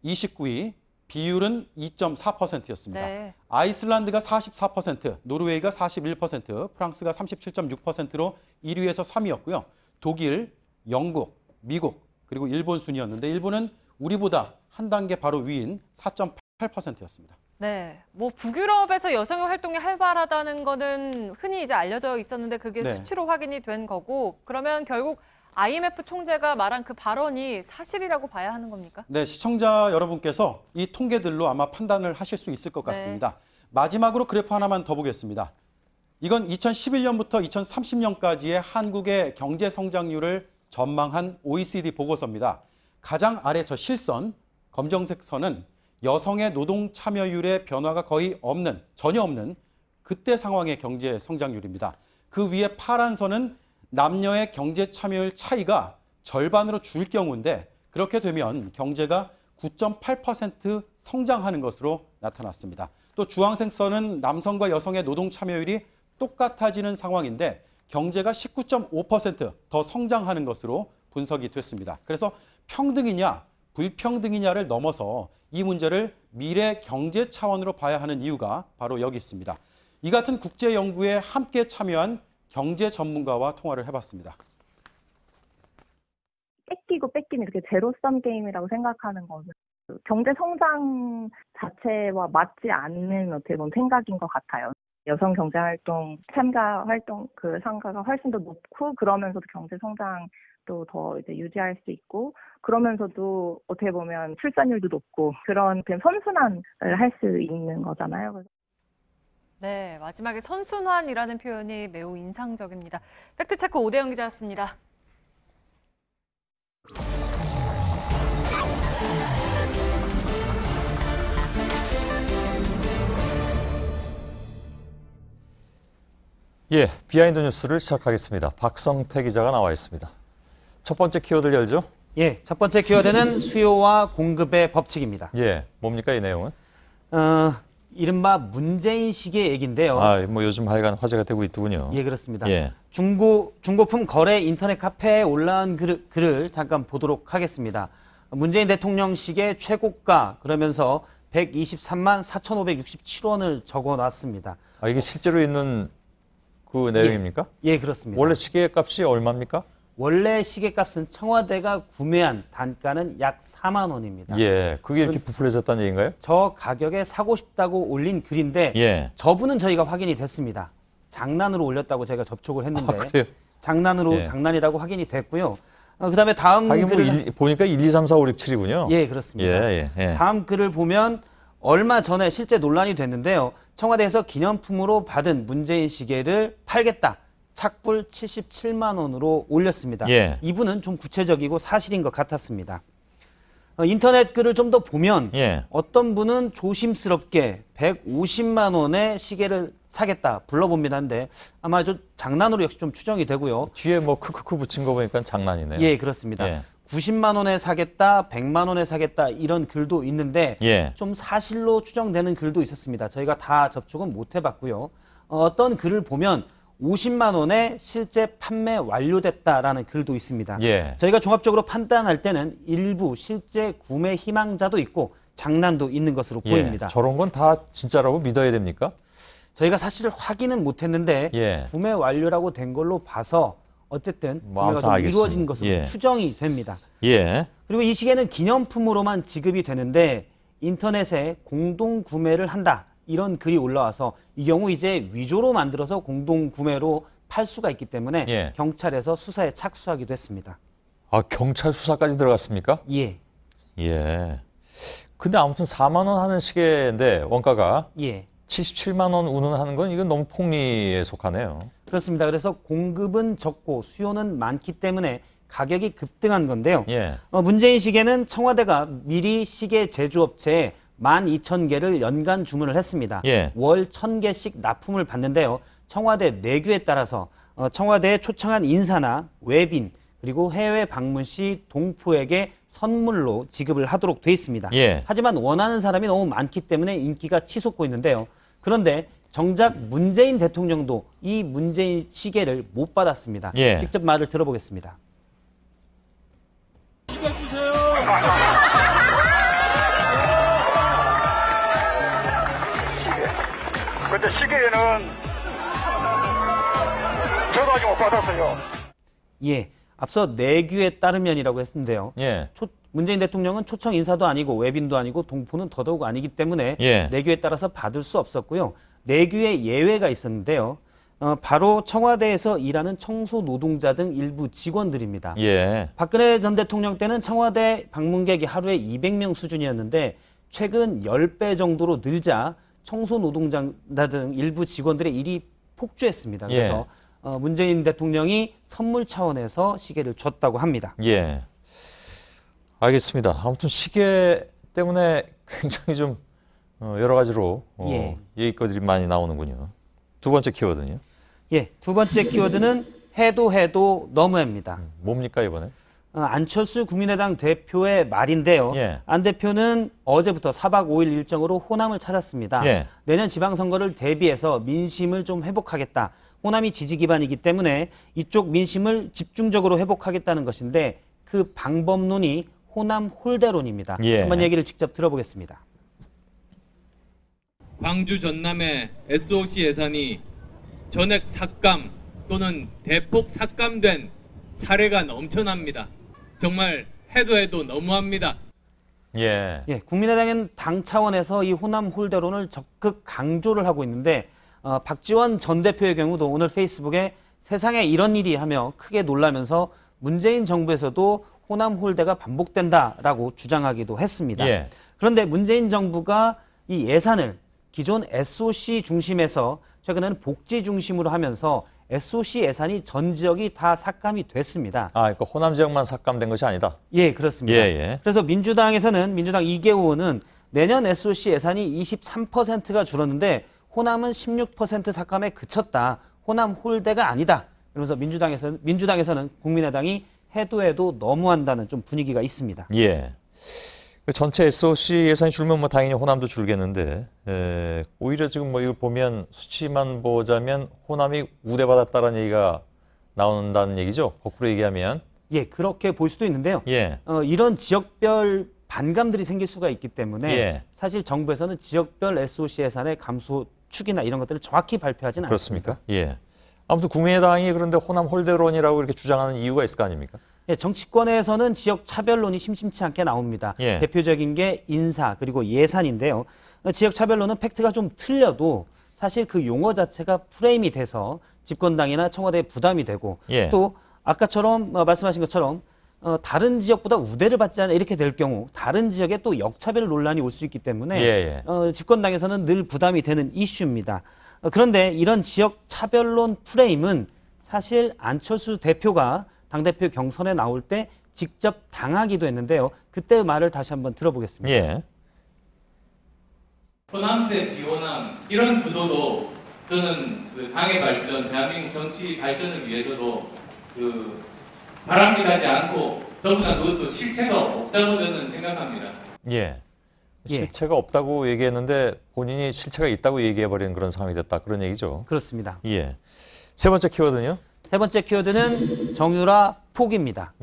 29위, 비율은 2.4%였습니다. 네. 아이슬란드가 44%, 노르웨이가 41%, 프랑스가 37.6%로 1위에서 3위였고요. 독일, 영국, 미국, 그리고 일본 순이었는데 일본은 우리보다 한 단계 바로 위인 4.8%였습니다. 네, 뭐 북유럽에서 여성의 활동이 활발하다는 거는 흔히 이제 알려져 있었는데 그게 네. 수치로 확인이 된 거고 그러면 결국 IMF 총재가 말한 그 발언이 사실이라고 봐야 하는 겁니까? 네, 시청자 여러분께서 이 통계들로 아마 판단을 하실 수 있을 것 같습니다. 마지막으로 그래프 하나만 더 보겠습니다. 이건 2011년부터 2030년까지의 한국의 경제 성장률을 전망한 OECD 보고서입니다. 가장 아래 저 실선, 검정색 선은 여성의 노동 참여율의 변화가 전혀 없는 그때 상황의 경제 성장률입니다. 그 위에 파란 선은 남녀의 경제 참여율 차이가 절반으로 줄 경우인데 그렇게 되면 경제가 9.8% 성장하는 것으로 나타났습니다. 또 주황색 선은 남성과 여성의 노동 참여율이 똑같아지는 상황인데 경제가 19.5% 더 성장하는 것으로 분석이 됐습니다. 그래서 평등이냐 불평등이냐를 넘어서 이 문제를 미래 경제 차원으로 봐야 하는 이유가 바로 여기 있습니다. 이 같은 국제 연구에 함께 참여한 경제 전문가와 통화를 해봤습니다. 뺏기고 뺏기는 이렇게 제로섬 게임이라고 생각하는 것은 경제 성장 자체와 맞지 않는 어떻게 보면 생각인 것 같아요. 여성 경제활동 참가 활동 그 상가가 훨씬 더 높고 그러면서도 경제 성장도 더 이제 유지할 수 있고 그러면서도 어떻게 보면 출산율도 높고 그런 선순환을 할 수 있는 거잖아요. 네, 마지막에 선순환이라는 표현이 매우 인상적입니다. 팩트체크 오대영 기자였습니다. 예, 비하인드 뉴스를 시작하겠습니다. 박성태 기자가 나와 있습니다. 첫 번째 키워드를 열죠? 예, 첫 번째 키워드는 수요와 공급의 법칙입니다. 예, 뭡니까 이 내용은? 이른바 문재인 시기의 얘기인데요. 뭐 요즘 하여간 화제가 되고 있더군요. 예, 그렇습니다. 예. 중고품 거래 인터넷 카페에 올라온 글을 잠깐 보도록 하겠습니다. 문재인 대통령 시기의 최고가 그러면서 123만 4,567원을 적어놨습니다. 이게 실제로 있는 그 내용입니까? 예, 그렇습니다. 원래 시계값이 얼마입니까? 원래 시계값은 청와대가 구매한 단가는 약 4만 원입니다. 예, 그게 이렇게 부풀려졌다는 얘기인가요? 저 가격에 사고 싶다고 올린 글인데 예. 저분은 저희가 확인이 됐습니다. 장난으로 올렸다고 제가 접촉을 했는데 그래요? 장난으로 예. 장난이라고 확인이 됐고요. 그다음에 다음 글을 보니까 1, 2, 3, 4, 5, 6, 7이군요. 예, 그렇습니다. 예. 다음 글을 보면 얼마 전에 실제 논란이 됐는데요. 청와대에서 기념품으로 받은 문재인 시계를 팔겠다. 착불 77만 원으로 올렸습니다. 예. 이분은 좀 구체적이고 사실인 것 같았습니다. 인터넷 글을 좀 더 보면 어떤 분은 조심스럽게 150만 원의 시계를 사겠다 불러봅니다. 한데 아마 저 장난으로 역시 좀 추정이 되고요. 뒤에 뭐 크크크 붙인 거 보니까 장난이네요. 예, 그렇습니다. 예. 90만 원에 사겠다, 100만 원에 사겠다 이런 글도 있는데 좀 사실로 추정되는 글도 있었습니다. 저희가 다 접촉은 못 해봤고요. 어떤 글을 보면 50만 원에 실제 판매 완료됐다라는 글도 있습니다. 예. 저희가 종합적으로 판단할 때는 일부 실제 구매 희망자도 있고 장난도 있는 것으로 보입니다. 저런 건 다 진짜라고 믿어야 됩니까? 저희가 사실 확인은 못했는데 구매 완료라고 된 걸로 봐서 어쨌든 구매가 좀 이루어진 것으로 추정이 됩니다. 예. 그리고 이 시계는 기념품으로만 지급이 되는데 인터넷에 공동 구매를 한다. 이런 글이 올라와서 이 경우 이제 위조로 만들어서 공동 구매로 팔 수가 있기 때문에 경찰에서 수사에 착수하기도 했습니다. 경찰 수사까지 들어갔습니까? 예. 예. 근데 아무튼 4만 원 하는 시계인데 원가가 77만 원 운운하는 건 이건 너무 폭리에 속하네요. 그렇습니다. 그래서 공급은 적고 수요는 많기 때문에 가격이 급등한 건데요. 문재인 시계는 청와대가 미리 시계 제조업체에 12,000개를 연간 주문을 했습니다. 월 1,000개씩 납품을 받는데요. 청와대 내규에 따라서 청와대에 초청한 인사나 외빈 그리고 해외 방문 시 동포에게 선물로 지급을 하도록 돼 있습니다. 하지만 원하는 사람이 너무 많기 때문에 인기가 치솟고 있는데요. 그런데 정작 문재인 대통령도 이 문재인 시계를 못 받았습니다. 직접 말을 들어보겠습니다. 시계 주세요. 근데 시계에는 전화기 못 받았어요. 예, 앞서 내규에 따르면이라고 했는데요. 문재인 대통령은 초청 인사도 아니고 외빈도 아니고 동포는 더더욱 아니기 때문에 내규에 따라서 받을 수 없었고요. 내규에 예외가 있었는데요. 바로 청와대에서 일하는 청소 노동자 등 일부 직원들입니다. 박근혜 전 대통령 때는 청와대 방문객이 하루에 200명 수준이었는데 최근 10배 정도로 늘자 청소 노동자 등 일부 직원들의 일이 폭주했습니다. 그래서 문재인 대통령이 선물 차원에서 시계를 줬다고 합니다. 알겠습니다. 아무튼 시계 때문에 굉장히 좀 여러 가지로 얘기거리들이 많이 나오는군요. 두 번째 키워드는요? 두 번째 키워드는 해도 너무합니다. 뭡니까 이번에? 안철수 국민의당 대표의 말인데요. 안 대표는 어제부터 4박 5일 일정으로 호남을 찾았습니다. 내년 지방선거를 대비해서 민심을 좀 회복하겠다. 호남이 지지 기반이기 때문에 이쪽 민심을 집중적으로 회복하겠다는 것인데 그 방법론이 호남 홀대론입니다. 한번 얘기를 직접 들어보겠습니다. 광주 전남의 SOC 예산이 전액 삭감 또는 대폭 삭감된 사례가 넘쳐납니다. 정말 해도 너무합니다. 국민의당은 당 차원에서 이 호남 홀대론을 적극 강조를 하고 있는데 박지원 전 대표의 경우도 오늘 페이스북에 세상에 이런 일이 하며 크게 놀라면서 문재인 정부에서도 호남 홀대가 반복된다라고 주장하기도 했습니다. 그런데 문재인 정부가 이 예산을 기존 SOC 중심에서 최근에는 복지 중심으로 하면서 SOC 예산이 전 지역이 다 삭감이 됐습니다. 그러니까 호남 지역만 삭감된 것이 아니다? 그렇습니다. 그래서 민주당 이계호 의원은 내년 SOC 예산이 23%가 줄었는데 호남은 16% 삭감에 그쳤다. 호남 홀대가 아니다. 그러면서 민주당에서는 국민의당이 해도 너무한다는 좀 분위기가 있습니다. 전체 SOC 예산이 줄면 당연히 호남도 줄겠는데 오히려 지금 이걸 보면 수치만 보자면 호남이 우대받았다는 얘기가 나온다는 얘기죠. 거꾸로 얘기하면. 그렇게 볼 수도 있는데요. 이런 지역별 반감들이 생길 수가 있기 때문에 사실 정부에서는 지역별 SOC 예산의 감소 축이나 이런 것들을 정확히 발표하지는 않습니다. 그렇습니까? 아무튼 국민의당이 그런데 호남 홀대론이라고 이렇게 주장하는 이유가 있을 거 아닙니까? 정치권에서는 지역 차별론이 심심치 않게 나옵니다. 대표적인 게 인사 그리고 예산인데요. 지역 차별론은 팩트가 좀 틀려도 사실 그 용어 자체가 프레임이 돼서 집권당이나 청와대에 부담이 되고 또 아까처럼 말씀하신 것처럼 다른 지역보다 우대를 받지 않아 이렇게 될 경우 다른 지역에 또 역차별 논란이 올 수 있기 때문에 집권당에서는 늘 부담이 되는 이슈입니다. 그런데 이런 지역 차별론 프레임은 사실 안철수 대표가 당대표 경선에 나올 때 직접 당하기도 했는데요. 그때의 말을 다시 한번 들어보겠습니다. 호남 대 비호남 이런 구도도 저는 그 당의 발전, 대한민국 정치 발전을 위해서도 바람직하지 않고 더구나 그것도 실체가 없다고 저는 생각합니다. 실체가 없다고 얘기했는데 본인이 실체가 있다고 얘기해버리는 그런 상황이 됐다. 그런 얘기죠. 그렇습니다. 세 번째 키워드는요? 세 번째 키워드는 정유라 포기입니다.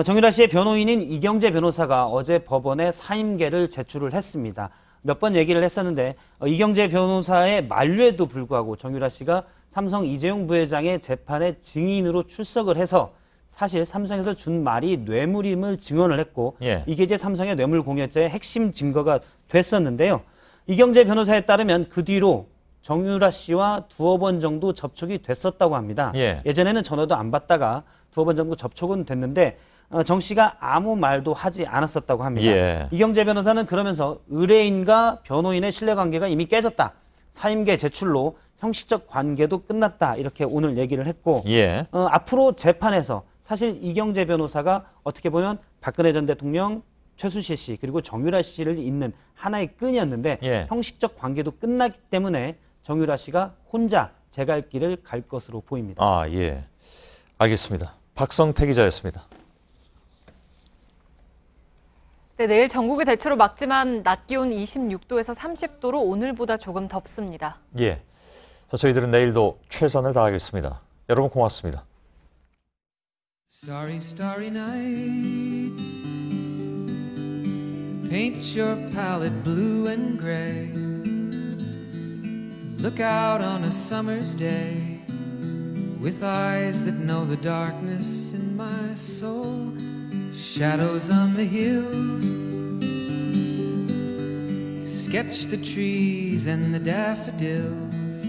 정유라 씨의 변호인인 이경재 변호사가 어제 법원에 사임계를 제출을 했습니다. 몇 번 얘기를 했었는데 이경재 변호사의 만류에도 불구하고 정유라 씨가 삼성 이재용 부회장의 재판에 증인으로 출석을 해서 사실 삼성에서 준 말이 뇌물임을 증언을 했고 이게 이제 삼성의 뇌물공여죄의 핵심 증거가 됐었는데요. 이경재 변호사에 따르면 그 뒤로 정유라 씨와 두어 번 정도 접촉이 됐었다고 합니다. 예전에는 전화도 안 받다가 두어 번 정도 접촉은 됐는데 정 씨가 아무 말도 하지 않았었다고 합니다. 이경재 변호사는 그러면서 의뢰인과 변호인의 신뢰관계가 이미 깨졌다. 사임계 제출로 형식적 관계도 끝났다. 이렇게 오늘 얘기를 했고 앞으로 재판에서 사실 이경재 변호사가 어떻게 보면 박근혜 전 대통령, 최순실 씨 그리고 정유라 씨를 잇는 하나의 끈이었는데 형식적 관계도 끝났기 때문에 정유라 씨가 혼자 제 갈 길을 갈 것으로 보입니다. 알겠습니다. 박성태 기자였습니다. 내일 전국이 대체로 맑지만 낮 기온 26도에서 30도로 오늘보다 조금 덥습니다. 자, 저희들은 내일도 최선을 다하겠습니다. 여러분 고맙습니다. Starry, starry night. Paint your palette blue and gray. Look out on a summer's day with eyes that know the darkness in my soul. Shadows on the hills, sketch the trees and the daffodils,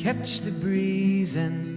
catch the breeze and